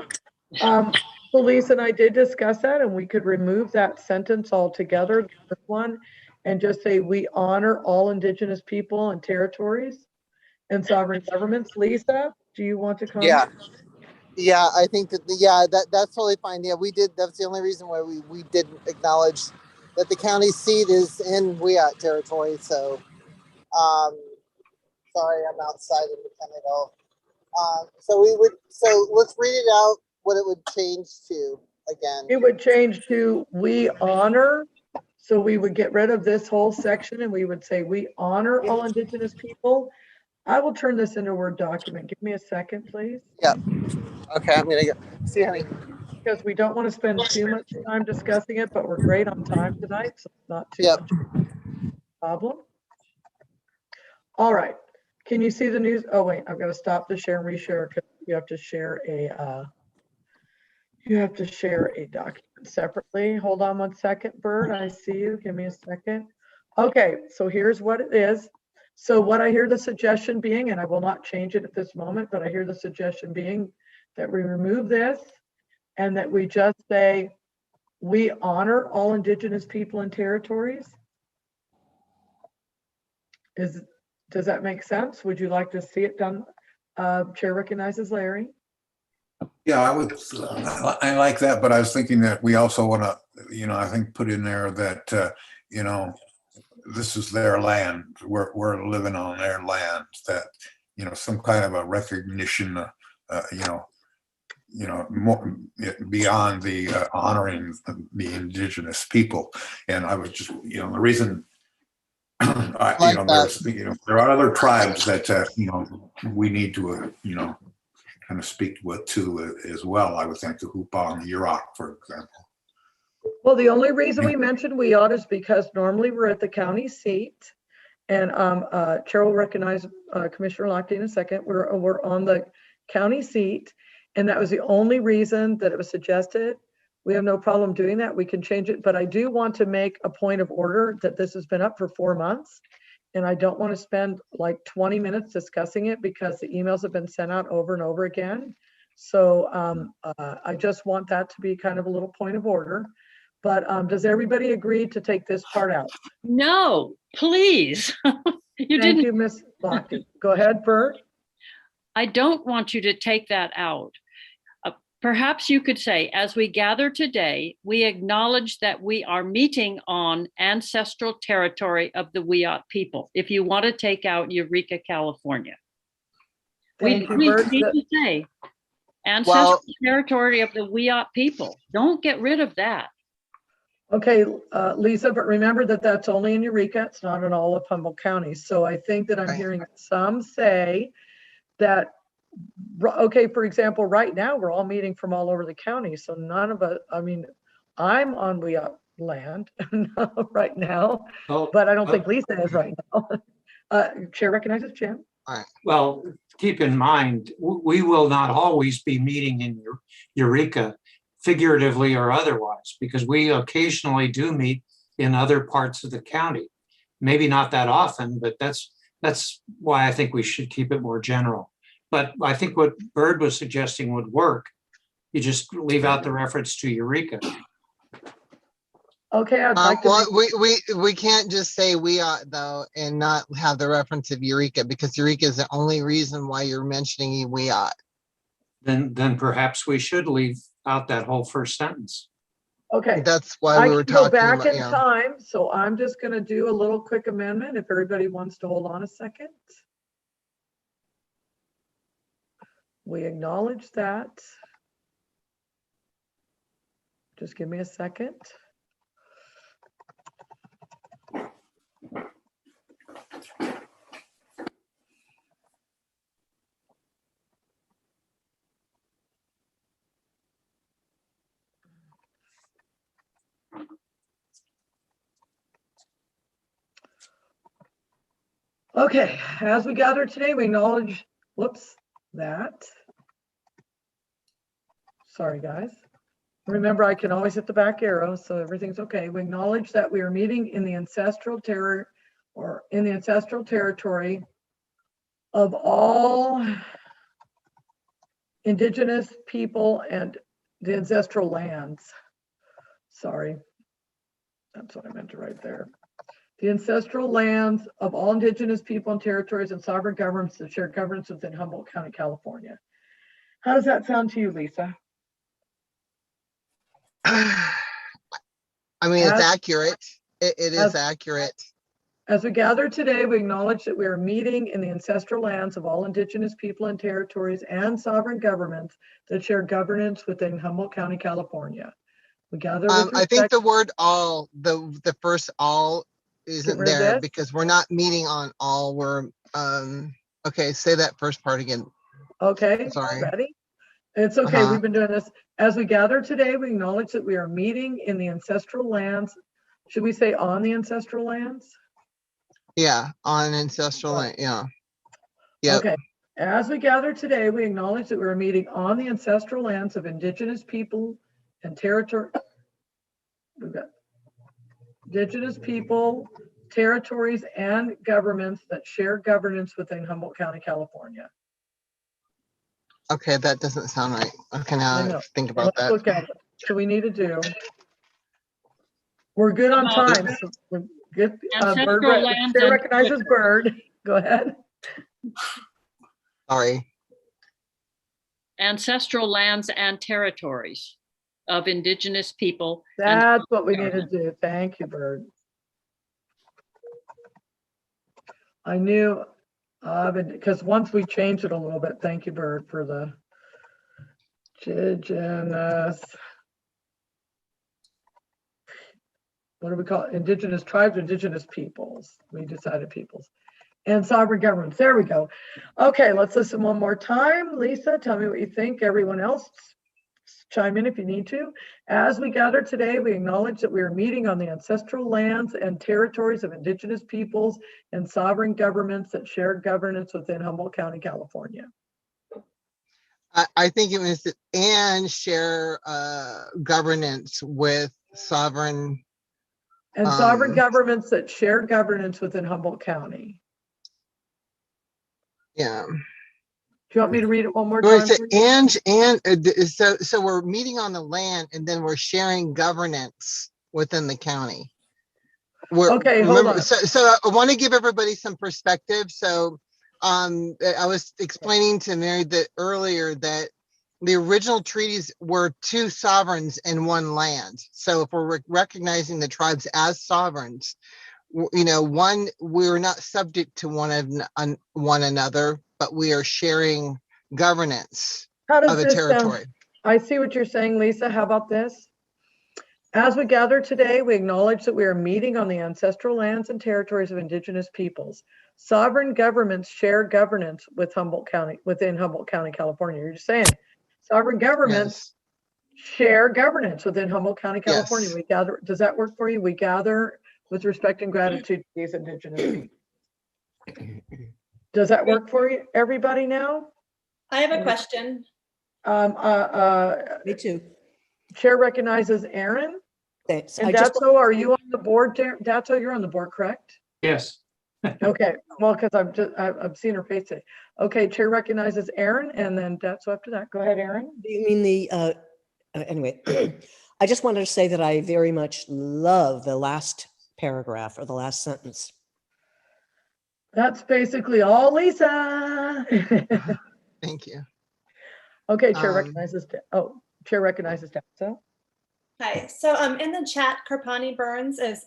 So Lisa and I did discuss that, and we could remove that sentence altogether, this one, and just say we honor all Indigenous people and territories and sovereign governments. Lisa, do you want to comment? Yeah, I think that that's totally fine. Yeah, we did. That's the only reason why we didn't acknowledge that the county seat is in Wiyot territory. So, sorry, I'm outside in the Canada. So let's read it out. What it would change to again? It would change to we honor. So we would get rid of this whole section, and we would say we honor all Indigenous people. I will turn this into a Word document. Give me a second, please. Yeah. Okay, I'm gonna go. See, honey. Because we don't want to spend too much time discussing it, but we're great on time tonight, so it's not too much problem. All right. Can you see the news? Oh wait, I've got to stop the share and reshare because you have to share a document separately. Hold on one second, Bert. I see you. Give me a second. Okay, so here's what it is. So what I hear the suggestion being, and I will not change it at this moment, but I hear the suggestion being that we remove this and that we just say, we honor all Indigenous people and territories. Does that make sense? Would you like to see it done? Chair recognizes Larry. Yeah, I like that, but I was thinking that we also want to, I think put in there that, this is their land. We're living on their land. That some kind of a recognition, more beyond the honoring the Indigenous people. And I was just, the reason, there are other tribes that we need to, kind of speak with too as well. I would think the Humboldt and the Eureka, for example. Well, the only reason we mentioned Wiyot is because normally we're at the county seat, and Chair will recognize Commissioner Lochte in a second. We're on the county seat, and that was the only reason that it was suggested. We have no problem doing that. We can change it, but I do want to make a point of order that this has been up for 4 months, and I don't want to spend like 20 minutes discussing it because the emails have been sent out over and over again. So I just want that to be kind of a little point of order. But does everybody agree to take this part out? No, please. Thank you, Ms. Lochte. Go ahead, Bert. I don't want you to take that out. Perhaps you could say, as we gather today, we acknowledge that we are meeting on ancestral territory of the Wiyot people. If you want to take out Eureka, California. We need to say ancestral territory of the Wiyot people. Don't get rid of that. Okay, Lisa, but remember that that's only in Eureka. It's not in all of Humboldt County. So I think that I'm Right. hearing some say that, okay, for example, right now, we're all meeting from all over the county. So none of us, I mean, I'm on land right now, Oh, but I don't think Lisa is right now. Chair recognizes Jim. well, keep in mind, we will not always be meeting in Eureka, figuratively or otherwise, because we occasionally do meet in other parts of the county. Maybe not that often, but that's why I think we should keep it more general. But I think what Bird was suggesting would work. You just leave out the reference to Eureka. Okay, I'd like to. Well, we can't just say we ought though, and not have the reference of Eureka, because Eureka is the only reason why you're mentioning we ought. Then perhaps we should leave out that whole first sentence. Okay. That's why I we were can go talking back about, in yeah. time, so I'm just going to do a little quick amendment if everybody wants to hold on a second. We acknowledge that. Just give me a second. Okay, as we gather today, we acknowledge, whoops, that. Sorry, guys. Remember, I can always hit the back arrow, so everything's okay. We acknowledge that we are meeting in the ancestral territory of all Indigenous people and the ancestral lands. Sorry, that's what I meant to write there. The ancestral lands of all Indigenous people and territories and sovereign governments that share governance within Humboldt County, California. How does that sound to you, Lisa? I mean, it's accurate. It is accurate. As we gather today, we acknowledge that we are meeting in the ancestral lands of all Indigenous people and territories and sovereign governments that share governance within Humboldt County, California. We gather with I think the word all, the first all isn't there because we're not meeting on all. We're okay, say that first part again. Okay, sorry. Ready? It's okay. We've been doing this. As we gather today, we acknowledge that we are meeting in the ancestral lands. Should we say on the ancestral lands? Yeah, on ancestral land. Yeah. Yeah. Okay. As we gather today, we acknowledge that we're meeting on the ancestral lands of Indigenous people and territory. We've got Indigenous people, territories, and governments that share governance within Humboldt County, California. Okay, that doesn't sound right. Okay, now I think about that. Look at it. So we need to do. We're good on time. So we're good. Bird recognizes Bird. Go ahead. Sorry. Ancestral lands and territories of Indigenous people. That's what we need to do. Thank you, Bird. I knew, because once we changed it a little bit, thank you, Bird, for the indigenous, what do we call it? Indigenous tribes, indigenous peoples. We decided peoples. And sovereign governments. There we go. Okay, let's listen one more time. Lisa, tell me what you think. Everyone else, chime in if you need to. As we gather today, we acknowledge that we are meeting on the ancestral lands and territories of Indigenous peoples and sovereign governments that share governance within Humboldt County, California. I think it was and share governance with sovereign. And sovereign governments that share governance within Humboldt County. Yeah. Do you want me to read it one more time? So we're meeting on the land and then we're sharing governance within the county. Okay, hold on. So I want to give everybody some perspective. So I was explaining to Mary that earlier that the original treaties were two sovereigns in one land. So if we're recognizing the tribes as sovereigns, you know, we're not subject to one another, but we are sharing governance of a territory. I see what you're saying, Lisa. How about this? As we gather today, we acknowledge that we are meeting on the ancestral lands and territories of Indigenous peoples. Sovereign governments share governance with Humboldt County, within Humboldt County, California. You're just saying, sovereign governments share governance within Humboldt County, California. Yes. We gather, does that work for you? We gather with respect and gratitude to these Indigenous people. Does that work for you, everybody now? I have a question. Me too. Chair recognizes Aaron. Thanks. And Datso, are you on the board? Datso, you're on the board, correct? Yes. Okay, well, because I've seen her face today. Okay, chair recognizes Aaron, and then Datso after that. Go ahead, Aaron. Do you mean the, anyway, I just wanted to say that I very much love the last paragraph or the last sentence. That's basically all, Lisa. Thank you. Okay, chair recognizes, chair recognizes Datso. Hi, so in the chat, Karpani Burns is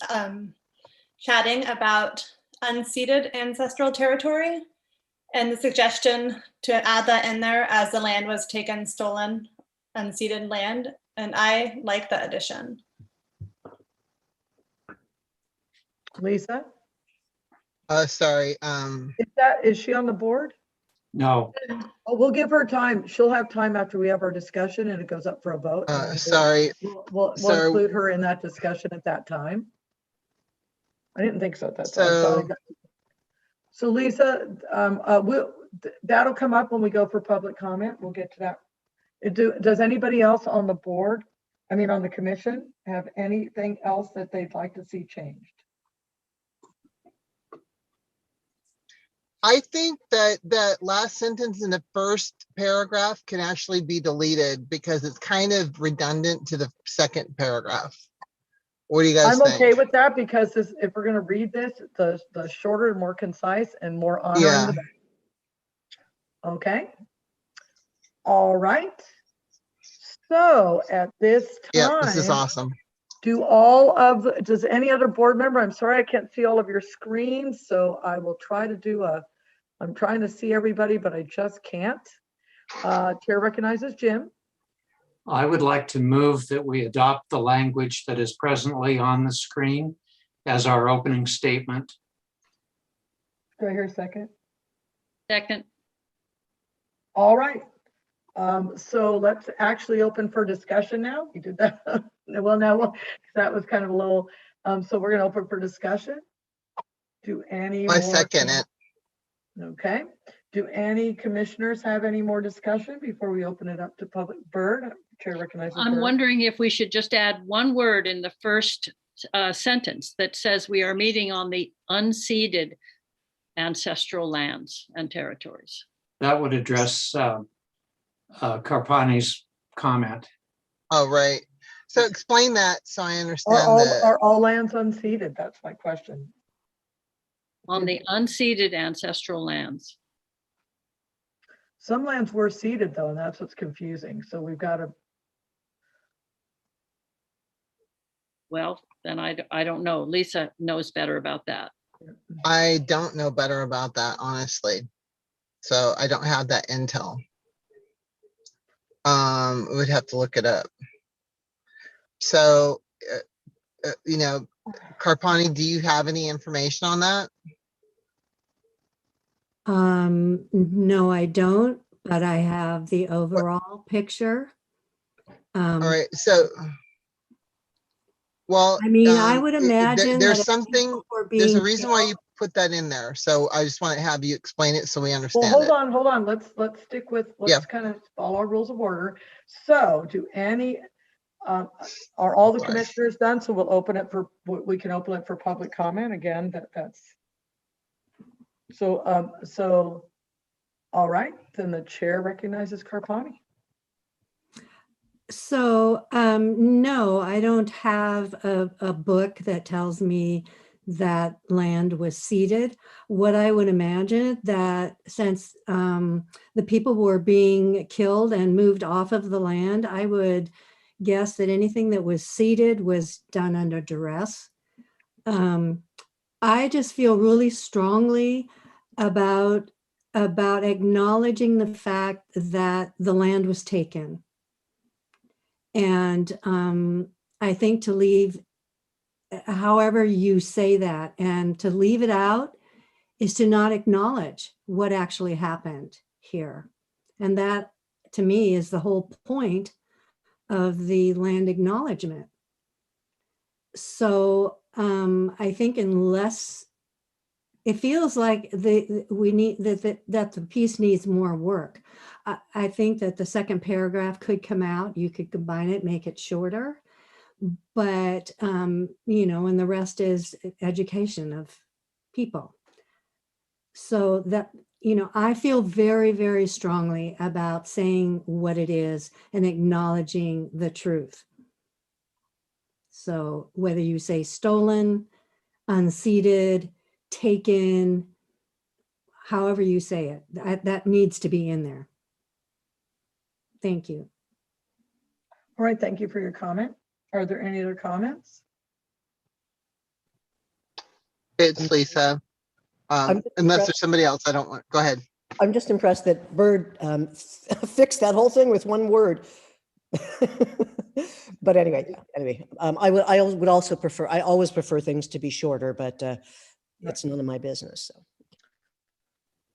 chatting about unceded ancestral territory and the suggestion to add that in there as the land was taken, stolen, unceded land. And I like that addition. Lisa? Sorry. Is she on the board? No. Oh, we'll give her time. She'll have time after we have our discussion and it goes up for a vote. Sorry. We'll include her in that discussion at that time. I didn't think so at that time. So Lisa, that'll come up when we go for public comment. We'll get to that. Does anybody else on the board, I mean on the commission, have anything else that they'd like to see changed? I think that last sentence in the first paragraph can actually be deleted because it's kind of redundant to the second paragraph. What do you guys think? I'm okay with that because if we're going to read this, the shorter and more concise and more honoring. Yeah. Okay. All right. So at this time, yeah, this is awesome. Does any other board member, I'm sorry, I can't see all of your screens, so I will try to I'm trying to see everybody, but I just can't. Chair recognizes Jim. I would like to move that we adopt the language that is presently on the screen as our opening statement. Do I hear a second? Second. All right. So let's actually open for discussion now. We did that. Well, that was kind of a little, so we're going to open for discussion. Do any I second it. Okay. Do any commissioners have any more discussion before we open it up to public? Bird, chair recognizes I'm Bird. wondering if we should just add one word in the first sentence that says we are meeting on the unceded ancestral lands and territories. That would address Karpani's comment. Oh, right. So explain that so I understand. Are all lands unceded? That's my question. On the unceded ancestral lands. Some lands were ceded though, and that's what's confusing. So we've got to. Well, then I don't know. Lisa knows better about that. I don't know better about that, honestly. So I don't have that intel. We'd have to look it up. So, Karpani, do you have any information on that? No, I don't, but I have the overall picture. All right, so, well, I mean, I would imagine there's that something, there's a reason why you put that in there. So I just want to have you explain it so we understand. Well, hold on. Let's stick with, let's kind of follow our rules of order. So do any, are all the commissioners done? So we'll open it for, we can open it for public comment again. That's, so, all right, then the chair recognizes Karpani. So, no, I don't have a book that tells me that land was ceded. What I would imagine that since the people were being killed and moved off of the land, I would guess that anything that was ceded was done under duress. I just feel really strongly about acknowledging the fact that the land was taken. And I think to leave, however you say that, and to leave it out is to not acknowledge what actually happened here. And that, to me, is the whole point of the land acknowledgement. So I think unless it feels like we need that the piece needs more work. I think that the second paragraph could come out. You could combine it, make it shorter, but you know, and the rest is education of people. So that, you know, I feel very, very strongly about saying what it is and acknowledging the truth. So whether you say stolen, unceded, taken, however you say it, that needs to be in there. Thank you. All right, thank you for your comment. Are there any other comments? It's Lisa. Unless there's somebody else, I don't want, go ahead. I'm just impressed that Bird fixed that whole thing with one word. But anyway, I would also prefer, I always prefer things to be shorter, but it's none of my business.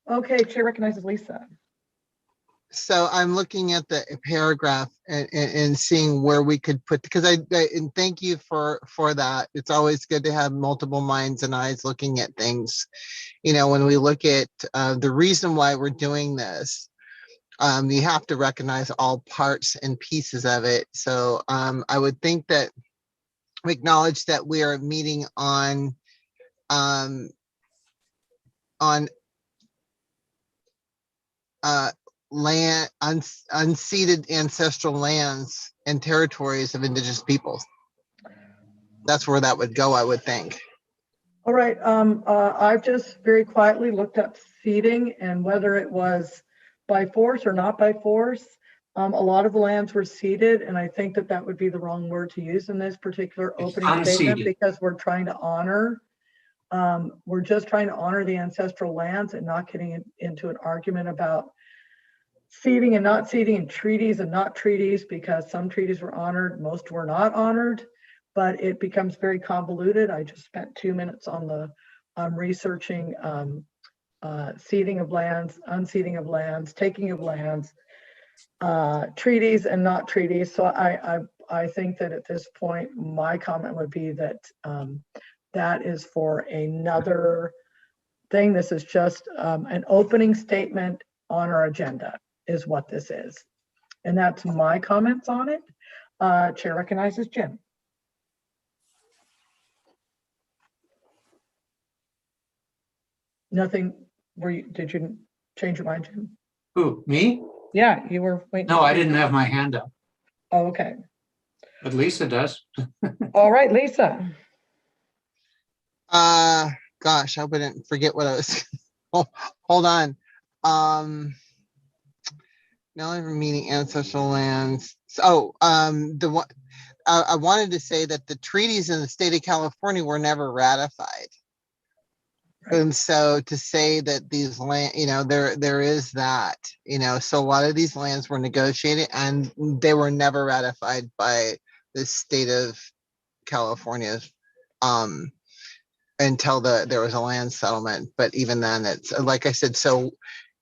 So. Okay, Chair recognizes Lisa. So I'm looking at the paragraph and seeing where we could put, because and thank you for that. It's always good to have multiple minds and eyes looking at things. You know, when we look at the reason why we're doing this, you have to recognize all parts and pieces of it. So I would think that we acknowledge that we are meeting on land, unceded ancestral lands and territories of indigenous peoples. That's where that would go, I would think. All right, I've just very quietly looked up ceding and whether it was by force or not by force. A lot of the lands were ceded, and I think that that would be the wrong word to use in this particular opening statement, because we're trying to honor, we're just trying to honor the ancestral lands and not getting into an argument about ceding and not ceding, and treaties and not treaties, because some treaties were honored, most were not honored, but it becomes very convoluted. I just spent 2 minutes on researching ceding of lands, unceding of lands, taking of lands, treaties and not treaties. So I think that at this point, my comment would be that that is for another thing. This is just an opening statement on our agenda is what this is. And that's my comments on it. Chair recognizes Jim. Nothing, did you change your mind, Jim? Who, me? Yeah, you were waiting. No, I didn't have my hand up, Oh, okay. but Lisa does. All right, Lisa. Gosh, I wouldn't forget what I was. Hold on. Now I'm meaning ancestral lands. So, the one I wanted to say that the treaties in the state of California were never ratified. Right. And so to say that these land, you know, there is that, you know, so a lot of these lands were negotiated and they were never ratified by the state of California until there was a land settlement. But even then, it's like I said, so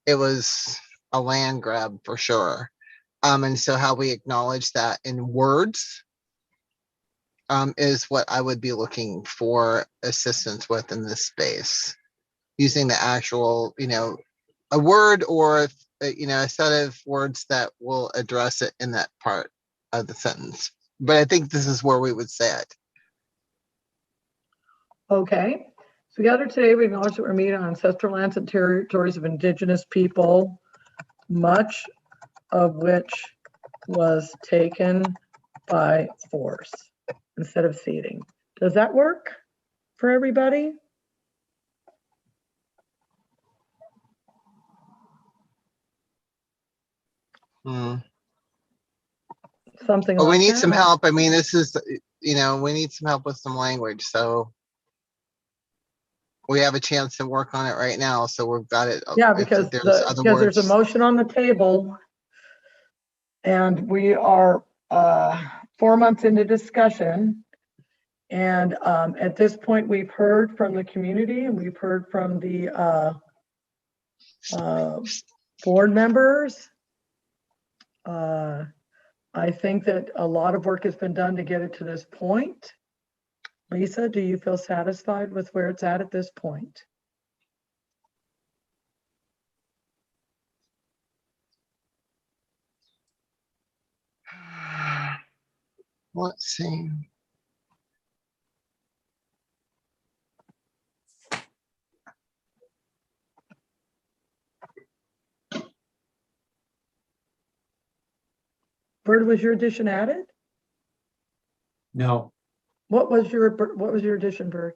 it was a land grab for sure. And so how we acknowledge that in words is what I would be looking for assistance with in this space, using the actual, you know, a word or, you know, a set of words that will address it in that part of the sentence. But I think this is where we would say it. Okay. So gathered today, we acknowledge that we're meeting on ancestral lands and territories of indigenous people, much of which was taken by force instead of ceding. Does that work for everybody? Something well, like we need that. some help. I mean, this is, you know, we need some help with some language. So we have a chance to work on it right now. So we've got it. Yeah, because there's a motion on the table and we are 4 months into discussion. And at this point, we've heard from the community and we've heard from the board members. I think that a lot of work has been done to get it to this point. Lisa, do you feel satisfied with where it's at this point? Let's see. Bird, was your addition added? No, What was your addition, Bird?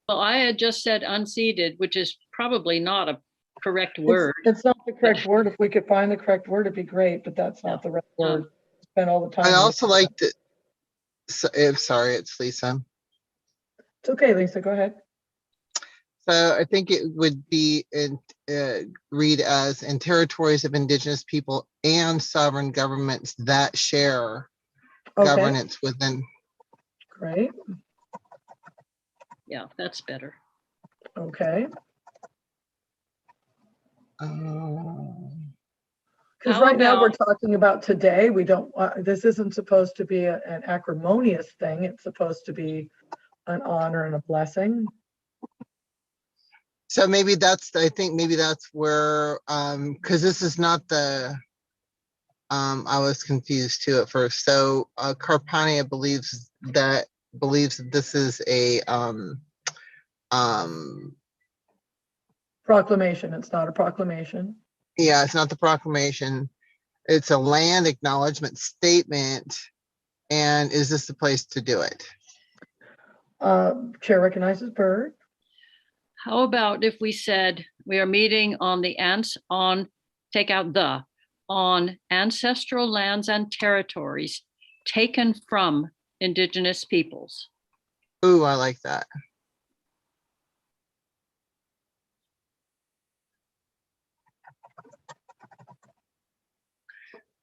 Well, I had just said unseated, which is probably not a correct word. It's not the correct word. If we could find the correct word, it'd be great, but that's not the right word. Spend all the time. I also like to, sorry, it's Lisa. It's okay, Lisa, go ahead. So I think it would be read as in territories of indigenous people and sovereign governments that share governance within. Great. Yeah, that's better. Okay. Because How right now we're about- talking about today. We don't, this isn't supposed to be an acrimonious thing. It's supposed to be an honor and a blessing. So maybe that's, I think maybe that's where, because this is not the, I was confused too at first. So Carpania believes that this is a Proclamation. It's not a proclamation. yeah, it's not the proclamation. It's a land acknowledgement statement. And is this the place to do it? Chair recognizes Bird. How about if we said we are meeting on take out the, on ancestral lands and territories taken from indigenous peoples? Ooh, I like that.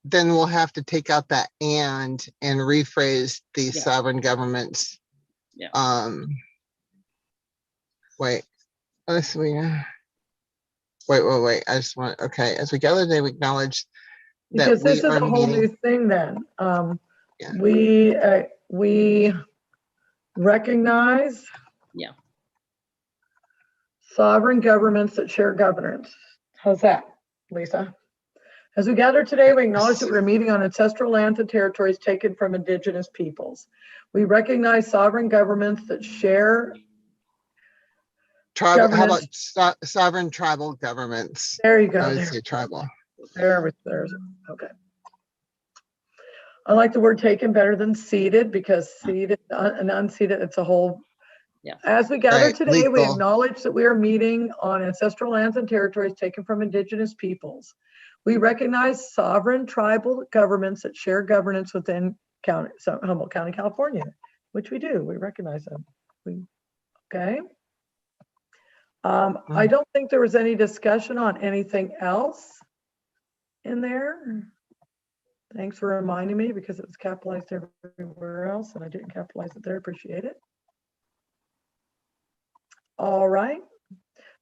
Then we'll have to take out that and rephrase the sovereign governments. Yeah. Wait, let's wait. I just want, okay, as we gather today, we acknowledge that Because this we is are a whole new meeting. thing then. Yeah. We recognize sovereign governments that share governance. How's that, Lisa? As we gather today, we acknowledge that we're meeting on ancestral lands and territories taken from indigenous peoples. We recognize sovereign governments that share Tribal, how governance. about sovereign tribal governments? There you go. I would There. say tribal. There's okay. I like the word taken better than seated, because seated and unseated, it's a whole. Yeah. As we gather Right, today, we legal. acknowledge that we are meeting on ancestral lands and territories taken from indigenous peoples. We recognize sovereign tribal governments that share governance within Humboldt County, California, which we do. We recognize them. Okay. I don't think there was any discussion on anything else in there. Thanks for reminding me, because it was capitalized everywhere else and I didn't capitalize it there. Appreciate it. All right.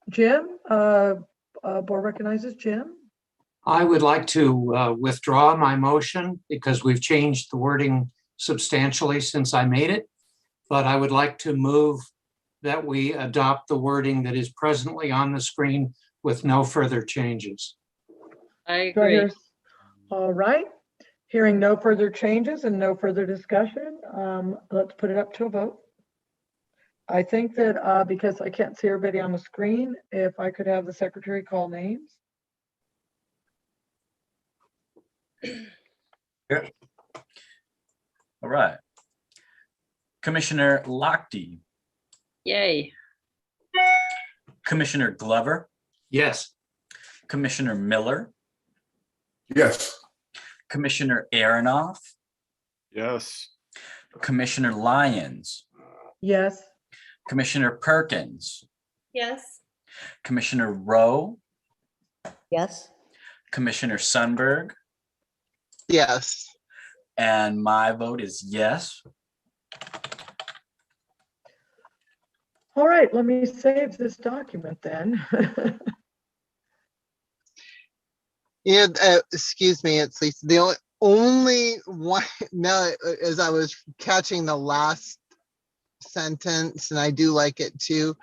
Jim, board recognizes Jim. I would like to withdraw my motion because we've changed the wording substantially since I made it. But I would like to move that we adopt the wording that is presently on the screen with no further changes. I agree. All right. Hearing no further changes and no further discussion, let's put it up to a vote. I think that because I can't see everybody on the screen, if I could have the secretary call names. Yeah. All right. Commissioner Lochte, Yay. Commissioner Glover, Yes. Commissioner Miller, Yes. Commissioner Aronoff, Yes. Commissioner Lyons, Yes. Commissioner Perkins, Yes. Commissioner Rowe, Yes. Commissioner Sundberg, Yes. And my vote is yes. All right, let me save this document then. Yeah, excuse me, it's Lisa. The only one, now as I was catching the last sentence, and I do like it too,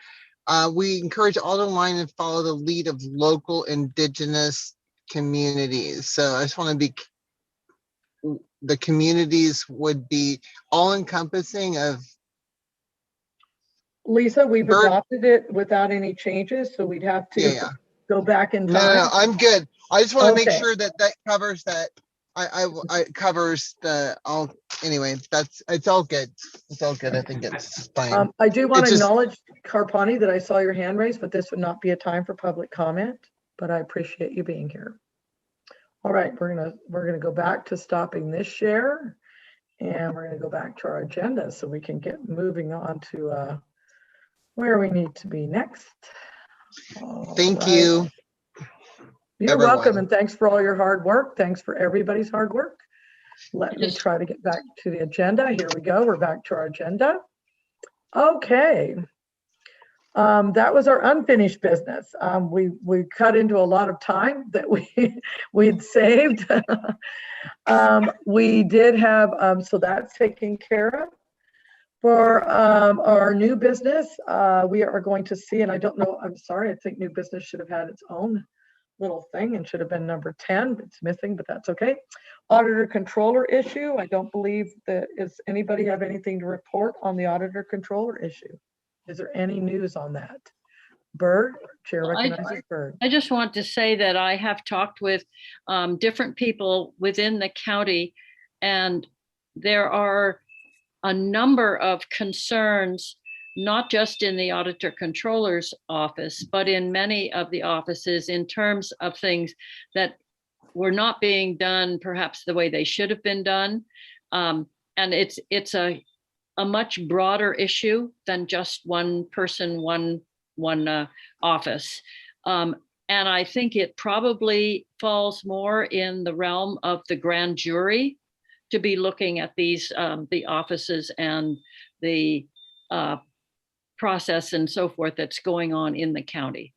we encourage all to align and follow the lead of local indigenous communities. So I just want to be, the communities would be all encompassing of. Lisa, we've Bird- adopted it without any changes, so we'd have to Yeah. go back in No, time. I'm good. I just want to make Okay. sure that that covers that. I covers the all. Anyway, it's all good. It's all good. I think it's fine. I do want It's to just- acknowledge, Carpani, that I saw your hand raised, but this would not be a time for public comment, but I appreciate you being here. All right, we're gonna go back to stopping this share, and we're gonna go back to our agenda so we can get moving on to where we need to be next. Thank All you. right. You're everyone. welcome, and thanks for all your hard work. Thanks for everybody's hard work. Let me Yes. try to get back to the agenda. Here we go. We're back to our agenda. Okay. That was our unfinished business. We cut into a lot of time that we'd saved. We did have, so that's taken care of. For our new business, we are going to see, and I don't know, I'm sorry, I think new business should have had its own little thing and should have been number 10. It's missing, but that's okay. Auditor controller issue. I don't believe that, is anybody have anything to report on the auditor controller issue? Is there any news on that? Bird, Chair Well, recognizes Bird. I just want to say that I have talked with different people within the county, and there are a number of concerns, not just in the auditor controller's office, but in many of the offices in terms of things that were not being done perhaps the way they should have been done. And it's a much broader issue than just one person, one office. And I think it probably falls more in the realm of the grand jury to be looking at these, the offices and the process and so forth that's going on in the county.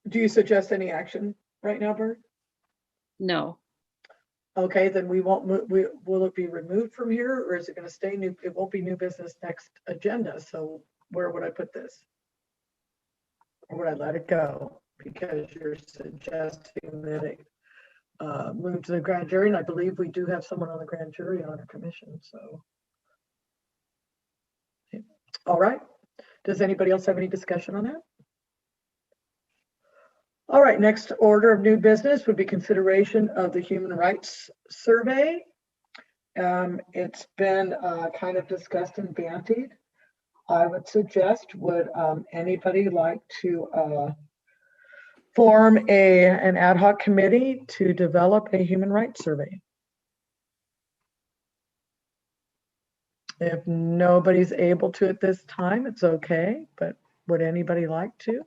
Do you suggest any action right now, Bird? No. Okay, then we won't move. Will it be removed from here, or is it going to stay new? It won't be new business next agenda. So where would I put this? Or would I let it go? Because you're suggesting that it move to the grand jury, and I believe we do have someone on the grand jury on our commission. So, all right. Does anybody else have any discussion on that? All right, next order of new business would be consideration of the human rights survey. It's been kind of discussed and bandied. I would suggest, would anybody like to form an ad hoc committee to develop a human rights survey? If nobody's able to at this time, it's okay, but would anybody like to?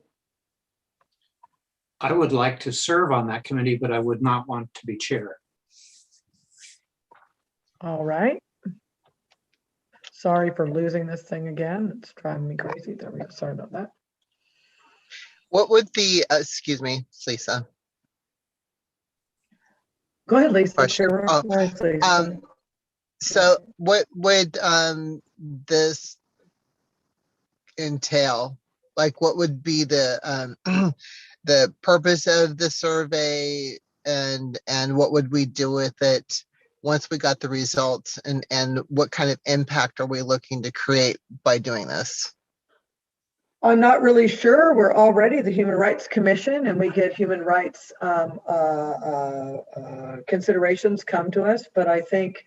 I would like to serve on that committee, but I would not want to be chair. All right. Sorry for losing this thing again. It's driving me crazy. There we go. Sorry about that. What would the, excuse me, it's Lisa. Go ahead, Lisa. Question. Chair Oh, recognizes Lisa. So what would this entail? Like, what would be the the purpose of the survey, and what would we do with it once we got the results, and what kind of impact are we looking to create by doing this? I'm not really sure. We're already the Human Rights Commission, and we get human rights considerations come to us. But I think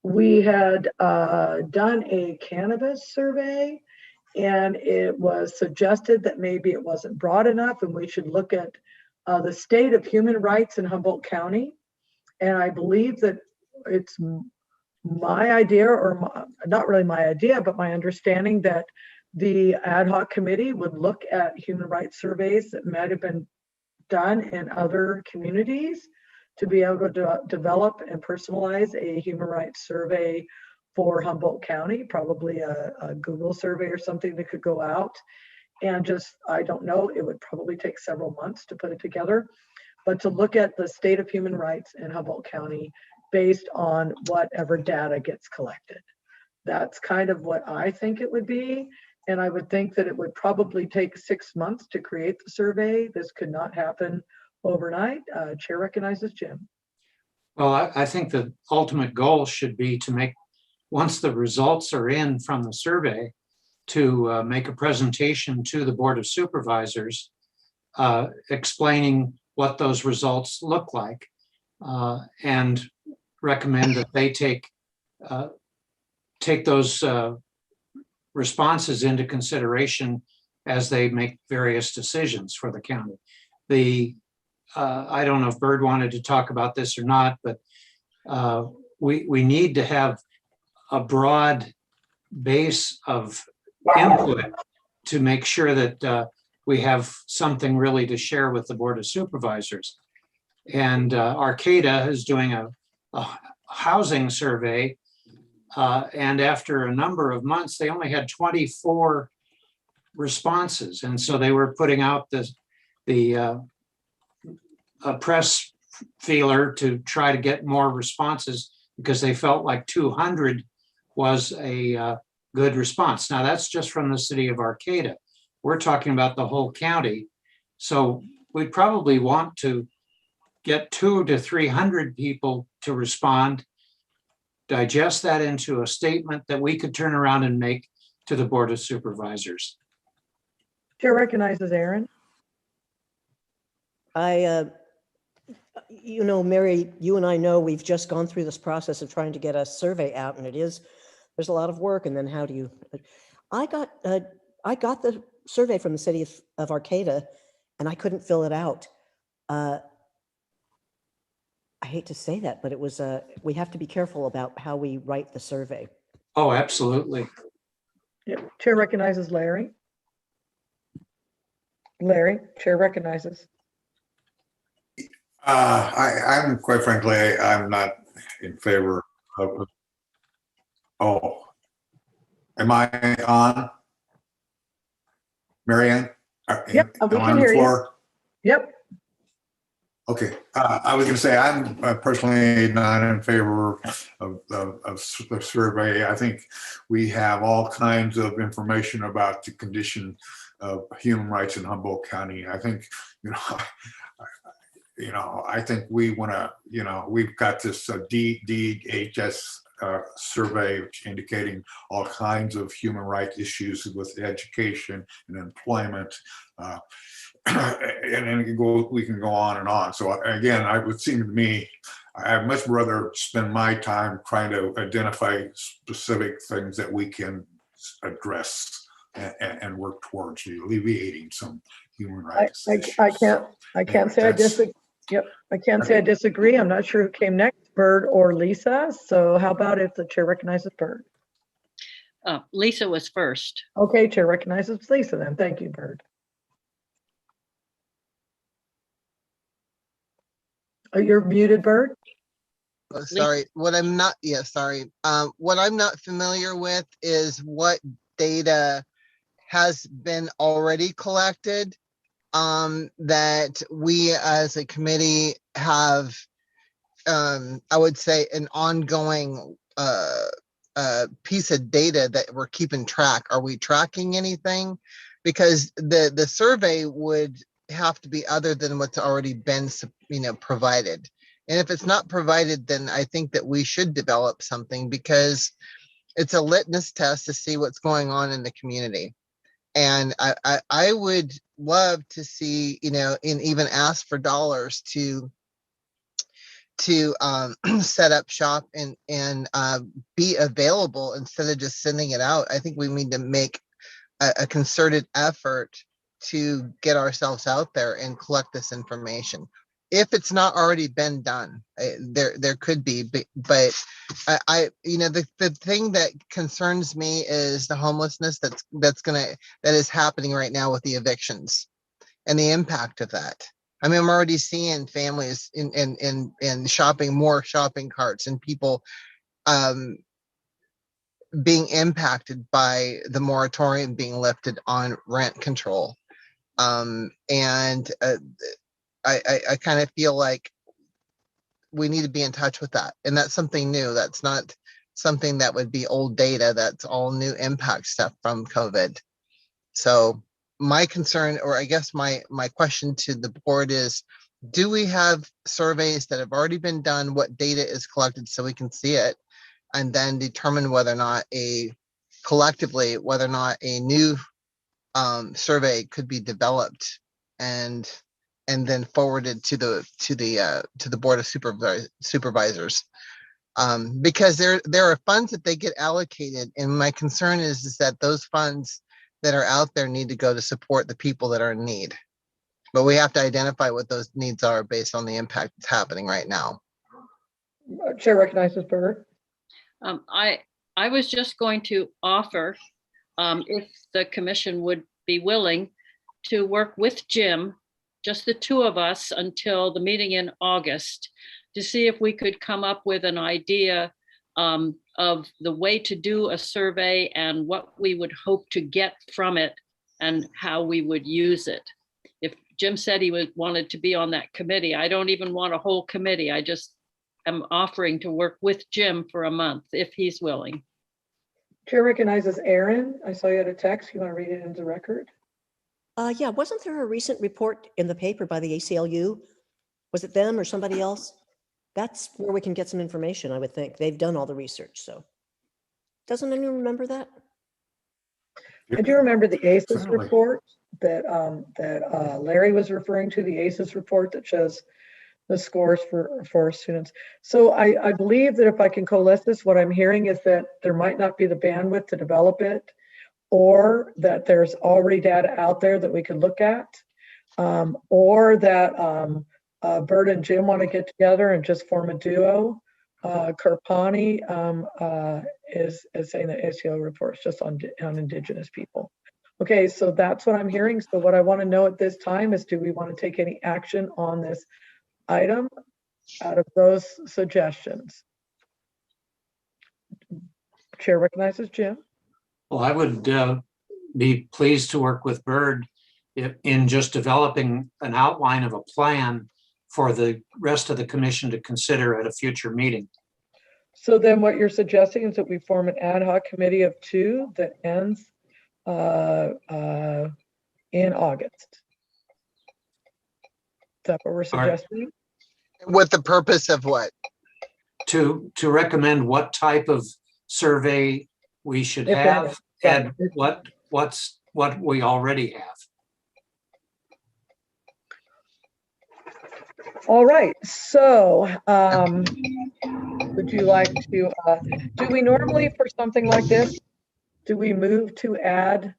we had done a cannabis survey, and it was suggested that maybe it wasn't broad enough, and we should look at the state of human rights in Humboldt County. And I believe that it's my idea, or not really my idea, but my understanding that the ad hoc committee would look at human rights surveys that might have been done in other communities to be able to develop and personalize a human rights survey for Humboldt County, probably a Google survey or something that could go out. And just, I don't know, it would probably take several months to put it together, but to look at the state of human rights in Humboldt County based on whatever data gets collected. That's kind of what I think it would be. And I would think that it would probably take 6 months to create the survey. This could not happen overnight. Chair recognizes Jim. Well, I think the ultimate goal should be to make, once the results are in from the survey, to make a presentation to the Board of Supervisors explaining what those results look like, and recommend that they take those responses into consideration as they make various decisions for the county. I don't know if Bird wanted to talk about this or not, but we need to have a broad base of input to make sure that we have something really to share with the Board of Supervisors. And Arcata is doing a housing survey, and after a number of months, they only had 24 responses. And so they were putting out a press feeler to try to get more responses because they felt like 200 was a good response. Now that's just from the city of Arcata. We're talking about the whole county. So we'd probably want to get 200 to 300 people to respond, digest that into a statement that we could turn around and make to the Board of Supervisors. Chair recognizes Aaron. You know, Mary, you and I know we've just gone through this process of trying to get a survey out, and there's a lot of work. And then how do you, I got the survey from the city of Arcata, and I couldn't fill it out. I hate to say that, but it was, we have to be careful about how we write the survey. Oh, absolutely. Yeah. Chair recognizes Larry. Larry, chair recognizes. I'm quite frankly, I'm not in favor of. Oh, am I on? Marianne? Yep, we can hear you. Yep. Okay, I was going to say I'm personally not in favor of the survey. I think we have all kinds of information about the condition of human rights in Humboldt County. I think, I think we want to, we've got this DHS survey indicating all kinds of human rights issues with education and employment. And then we can go on and on. So again, it would seem to me, I'd much rather spend my time trying to identify specific things that we can address and work towards alleviating some human rights. I can't say I disagree. Yep, I can't say I disagree. I'm not sure who came next, Bird or Lisa. So how about if the chair recognizes Bird? Lisa was first. Okay, chair recognizes Lisa then. Thank you, Bird. You're muted, Bird. Sorry, what I'm not familiar with is what data has been already collected that we as a committee have, I would say, an ongoing piece of data that we're keeping track. Are we tracking anything? Because the survey would have to be other than what's already been provided. And if it's not provided, then I think that we should develop something, because it's a litmus test to see what's going on in the community. And I would love to see, and even ask for dollars to set up shop and be available instead of just sending it out. I think we need to make a concerted effort to get ourselves out there and collect this information. If it's not already been done, there could be, but the thing that concerns me is the homelessness that is happening right now with the evictions and the impact of that. I mean, I'm already seeing families in shopping, more shopping carts, and people being impacted by the moratorium being lifted on rent control. And I kind of feel like we need to be in touch with that. And that's something new. That's not something that would be old data. That's all new impact stuff from COVID. So my concern, or I guess my question to the board is, do we have surveys that have already been done? What data is collected so we can see it, and then determine whether or not collectively, whether or not a new survey could be developed and then forwarded to the board of supervisors, because there are funds that they get allocated, and my concern is that those funds that are out there need to go to support the people that are in need, but we have to identify what those needs are based on the impact that's happening right now. Chair recognizes Berger. I was just going to offer, if the commission would be willing to work with Jim, just the two of us, until the meeting in August, to see if we could come up with an idea of the way to do a survey and what we would hope to get from it and how we would use it. If Jim said he wanted to be on that committee, I don't even want a whole committee. I just am offering to work with Jim for a month if he's willing. Chair recognizes Aaron. I saw you had a text. You want to read it into the record? Yeah, wasn't there a recent report in the paper by the ACLU? Was it them or somebody else? That's where we can get some information, I would think. They've done all the research, so. Doesn't anyone remember that? I do remember the ACES Certainly. report that Larry was referring to, the ACES report that shows the scores for students. So I believe that if I can coalesce this, what I'm hearing is that there might not be the bandwidth to develop it, or that there's already data out there that we could look at, or that Bert and Jim want to get together and just form a duo. Karpani is saying that ACO reports just on Indigenous people. Okay, so that's what I'm hearing. So what I want to know at this time is, do we want to take any action on this item out of those suggestions? Chair recognizes Jim. Well, I would be pleased to work with Bird in just developing an outline of a plan for the rest of the commission to consider at a future meeting. So then what you're suggesting is that we form an ad hoc committee of 2 that ends in August. Is that what we're suggesting? With the purpose of what? To recommend what type of survey we should If have any. and what we already have. All right, so would you like to, do we normally, for something like this, do we move to add,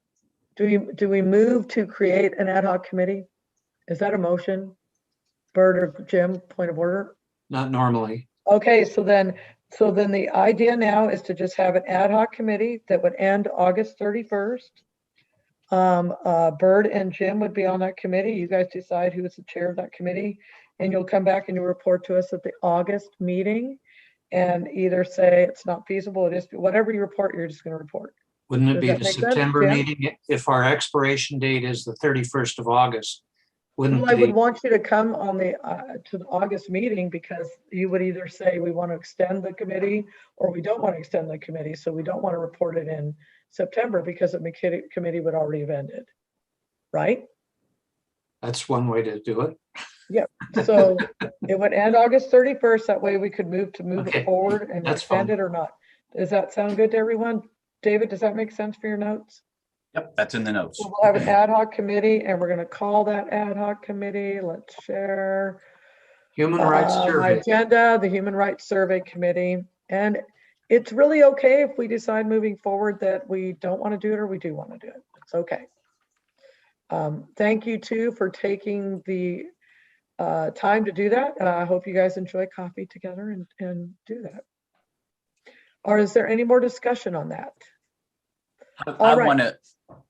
do we move to create an ad hoc committee? Is that a motion? Bert or Jim, point of order? Not normally. Okay, so then the idea now is to just have an ad hoc committee that would end August 31st. Bert and Jim would be on that committee. You guys decide who is the chair of that committee, and you'll come back and you'll report to us at the August meeting and either say it's not feasible, it is, whatever you report, you're just going to report. Wouldn't it Does be that the make sense, September Jim? meeting if our expiration date is the 31st of August? Wouldn't Well, I would the, want you to come on the to the August meeting, because you would either say we want to extend the committee or we don't want to extend the committee. So we don't want to report it in September because the committee would already have ended, right? that's one way to do it. Yep. So it would end August 31st. That way we could move Okay, it forward and that's extend fine. it or not. Does that sound good to everyone? David, does that make sense for your notes? Yep, that's in the notes. So we'll have an ad hoc committee, and we're going to call that ad hoc committee. Let's share Human Rights my Survey. agenda, the Human Rights Survey Committee. And it's really okay if we decide moving forward that we don't want to do it or we do want to do it. It's okay. Thank you too for taking the time to do that. I hope you guys enjoy coffee together and do that. Or is there any more discussion on that? I want to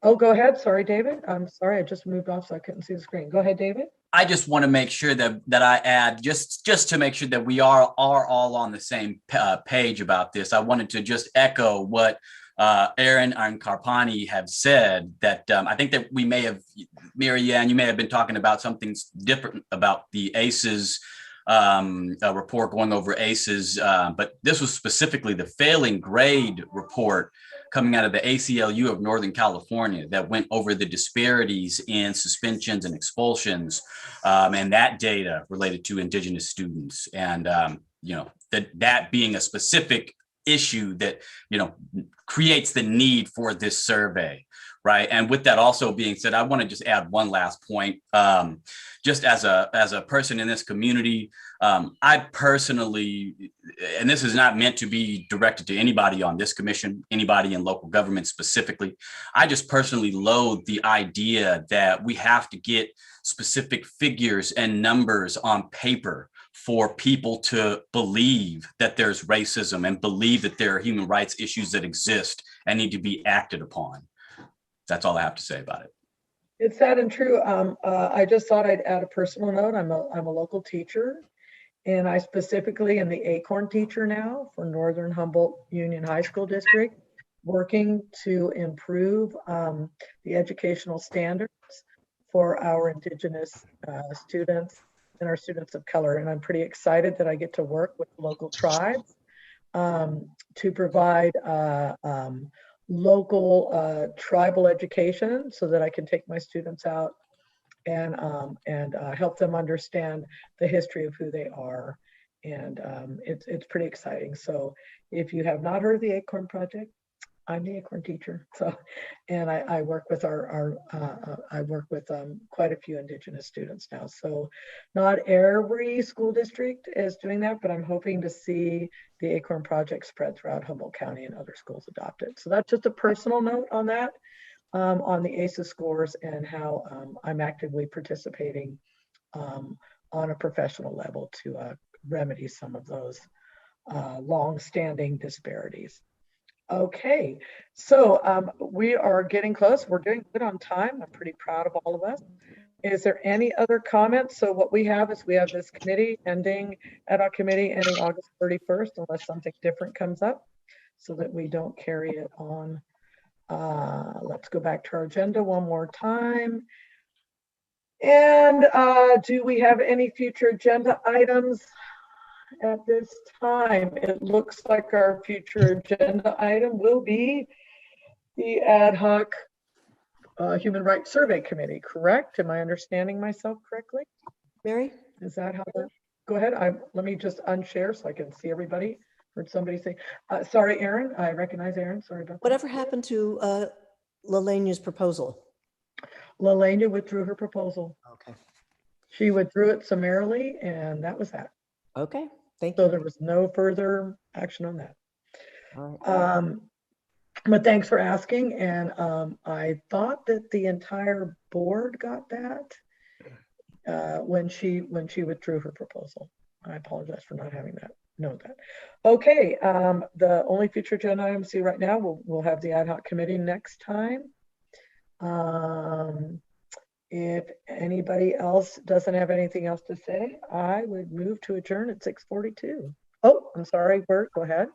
Oh, go ahead. Sorry, David. I'm sorry. I just moved off so I couldn't see the screen. Go ahead, David. I just want to make sure that I add just to make sure that we are all on the same page about this. I wanted to just echo what Aaron and Carpani have said, that I think that we may have, Mary Ann, you may have been talking about something different about the ACEs report, going over ACEs, but this was specifically the failing grade report coming out of the ACLU of Northern California that went over the disparities in suspensions and expulsions, and that data related to Indigenous students. And, that being a specific issue that, creates the need for this survey, right? And with that also being said, I want to just add one last point. Just as a person in this community, I personally, and this is not meant to be directed to anybody on this commission, anybody in local government specifically, I just personally loathe the idea that we have to get specific figures and numbers on paper for people to believe that there's racism and believe that there are human rights issues that exist and need to be acted upon. That's all I have to say about it. It's sad and true. I just thought I'd add a personal note. I'm a local teacher, and I specifically am the ACORN teacher now for Northern Humboldt Union High School District, working to improve the educational standards for our Indigenous students and our students of color. And I'm pretty excited that I get to work with local tribes to provide local tribal education so that I can take my students out and help them understand the history of who they are. And it's pretty exciting. So if you have not heard of the ACORN Project, I'm the ACORN teacher. So, and I work with quite a few Indigenous students now. So not every school district is doing that, but I'm hoping to see the ACORN Project spread throughout Humboldt County and other schools adopt it. So that's just a personal note on that, on the ACES scores and how I'm actively participating on a professional level to remedy some of those long-standing disparities. Okay, so we are getting close. We're doing good on time. I'm pretty proud of all of us. Is there any other comments? So what we have is we have this committee ending, ad hoc committee ending August 31st, unless something different comes up, so that we don't carry it on. Let's go back to our agenda one more time. And do we have any future agenda items? At this time, it looks like our future agenda item will be the ad hoc Human Rights Survey Committee, correct? Am I understanding myself correctly? Mary? Is that how that? Go ahead. Let me just unshare so I can see everybody. Heard somebody say, sorry, Aaron. I recognize Aaron. Sorry about that. Whatever happened to Lelania's proposal? Lelania withdrew her proposal. Okay. She withdrew it summarily, and that was that. Okay. Thank you. So there was no further action on that. All right. But thanks for asking. And I thought that the entire board got that when she withdrew her proposal. I apologize for not having that. Know that. Okay. The only future agenda items see right now, we'll have the ad hoc committee next time. If anybody else doesn't have anything else to say, I would move to adjourn at 6:42. Oh, I'm sorry, Bert, go ahead.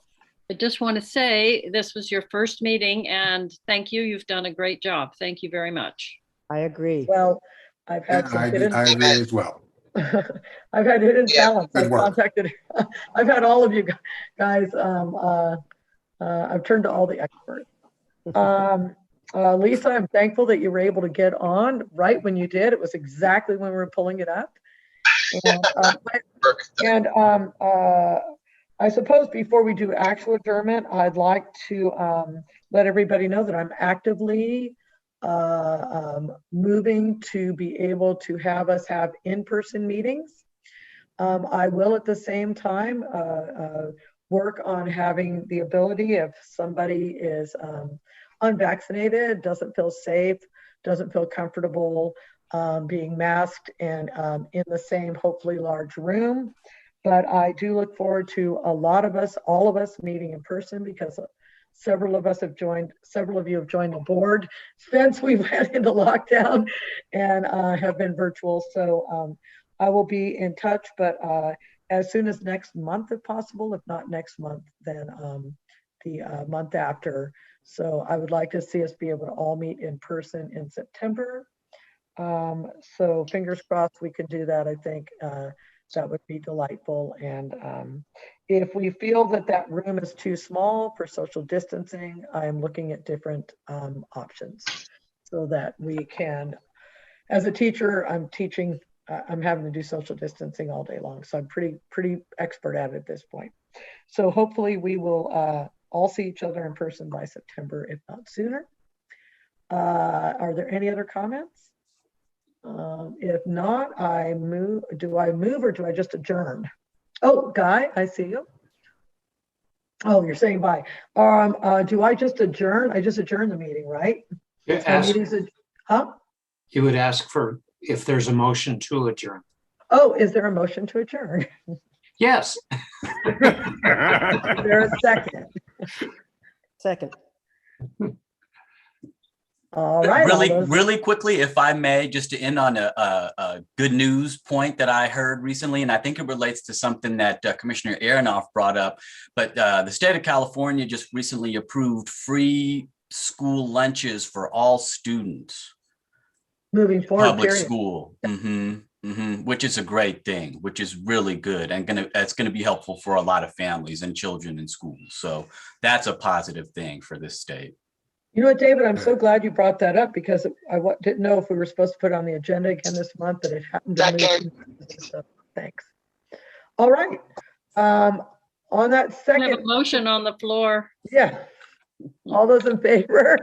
I just want to say this was your first meeting, and thank you. You've done a great job. Thank you very much. I agree. Well, I've had some I hidden, agree as well. I've had hidden talents. I've contacted, I've had all of you guys. I've turned to all the experts. Lisa, I'm thankful that you were able to get on right when you did. It was exactly when we were pulling it up. And, I suppose before we do actual adjournment, I'd like to let everybody know that I'm actively moving to be able to have us have in-person meetings. I will at the same time work on having the ability, if somebody is unvaccinated, doesn't feel safe, doesn't feel comfortable being masked and in the same, hopefully large room. But I do look forward to a lot of us, all of us meeting in person, because several of you have joined the board since we went into lockdown and have been virtual. So I will be in touch, but as soon as next month, if possible. If not next month, then the month after. So I would like to see us be able to all meet in person in September. So fingers crossed we can do that. I think that would be delightful. And if we feel that that room is too small for social distancing, I am looking at different options so that we can, as a teacher, I'm having to do social distancing all day long. So I'm pretty expert at it at this point. So hopefully we will all see each other in person by September, if not sooner. Are there any other comments? If not, do I move or do I just adjourn? Oh, Guy, I see you. Oh, you're saying bye. Do I just adjourn? I just adjourned the meeting, right? Huh? You would ask for if there's a motion to adjourn. Oh, is there a motion to adjourn? Yes. Is there a second? Second. All right. Really quickly, if I may, just to end on a good news point that I heard recently, and I think it relates to something that Commissioner Aronoff brought up, but the state of California just recently approved free school lunches for all students. Moving forward, public school, which is a great thing, which is really good, and it's gonna be helpful for a lot of families and children in schools. So that's a positive thing for this state. You know what, David, I'm so glad you brought that up because I didn't know if we were supposed to put it on the agenda again this month, but it happened to move. So thanks. All right. On that second. We have a motion on the floor. Yeah. All those in favor?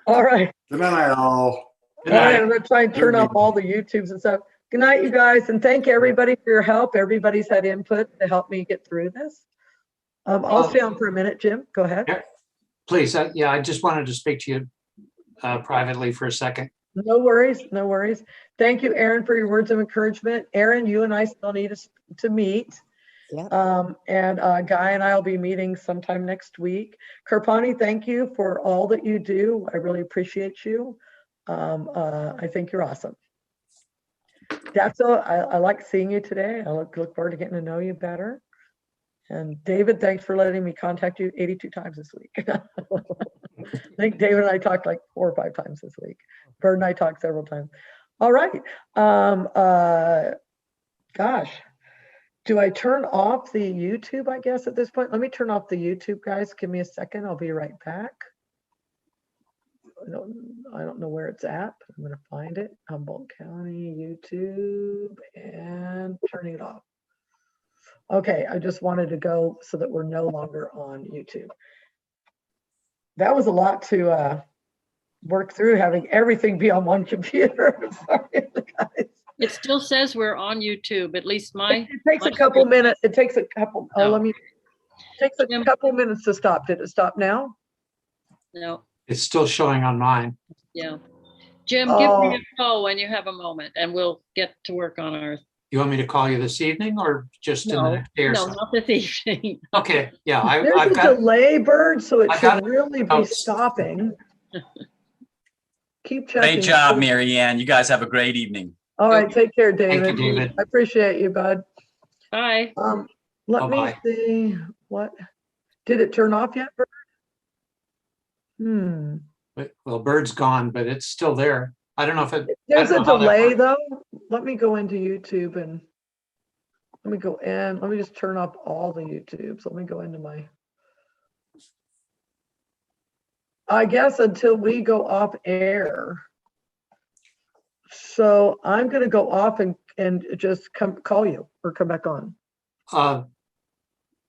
All right. Good night, all. All right, I'm going to try and turn off all the YouTubes and stuff. Good night, you guys, and thank everybody for your help. Everybody's had input to help me get through this. I'll stay on for a minute, Jim. Go ahead. Yeah, please. Yeah, I just wanted to speak to you privately for a second. No worries. No worries. Thank you, Aaron, for your words of encouragement. Aaron, you and I still need to meet. Yeah. And Guy and I will be meeting sometime next week. Karpani, thank you for all that you do. I really appreciate you. I think you're awesome. Datso, I like seeing you today. I look forward to getting to know you better. And David, thanks for letting me contact you 82 times this week. I think David and I talked like 4 or 5 times this week. Bird and I talked several times. All right. Gosh, do I turn off the YouTube, I guess, at this point? Let me turn off the YouTube, guys. Give me a second. I'll be right back. I don't know where it's at. I'm going to find it. Humboldt County YouTube and turning it off. Okay, I just wanted to go so that we're no longer on YouTube. That was a lot to work through, having everything be on one computer. Sorry, guys. It still says we're on YouTube, at least my. It takes a couple minutes. It takes a couple. Oh, No. it takes a couple minutes to stop. Did it stop now? No, It's still showing on mine. yeah. Jim, give me a call when you have a moment and we'll get to work on ours. You want me to call you this evening or just in the No, next day or no, so? not this evening. Okay, yeah, There's I've a got, delay, Bird, so it I got should really be notes. stopping. Keep checking. Great job, Mary Ann. You guys have a great evening. All right, take care, David. Thank you, David. I appreciate you, bud. Bye. Let me Bye-bye. see, what, did it turn off yet, Bird? Well, Bird's gone, but it's still there. I don't know if it. I There's don't a know how that delay works. though. Let me go into YouTube and let me go in. Let me just turn off all the YouTubes. Let me go into my. I guess until we go off air. So I'm going to go off and just call you or come back on.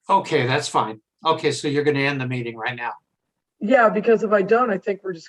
Okay, that's fine. Okay, so you're going to end the meeting right now. Yeah, because if I don't, I think we're just going to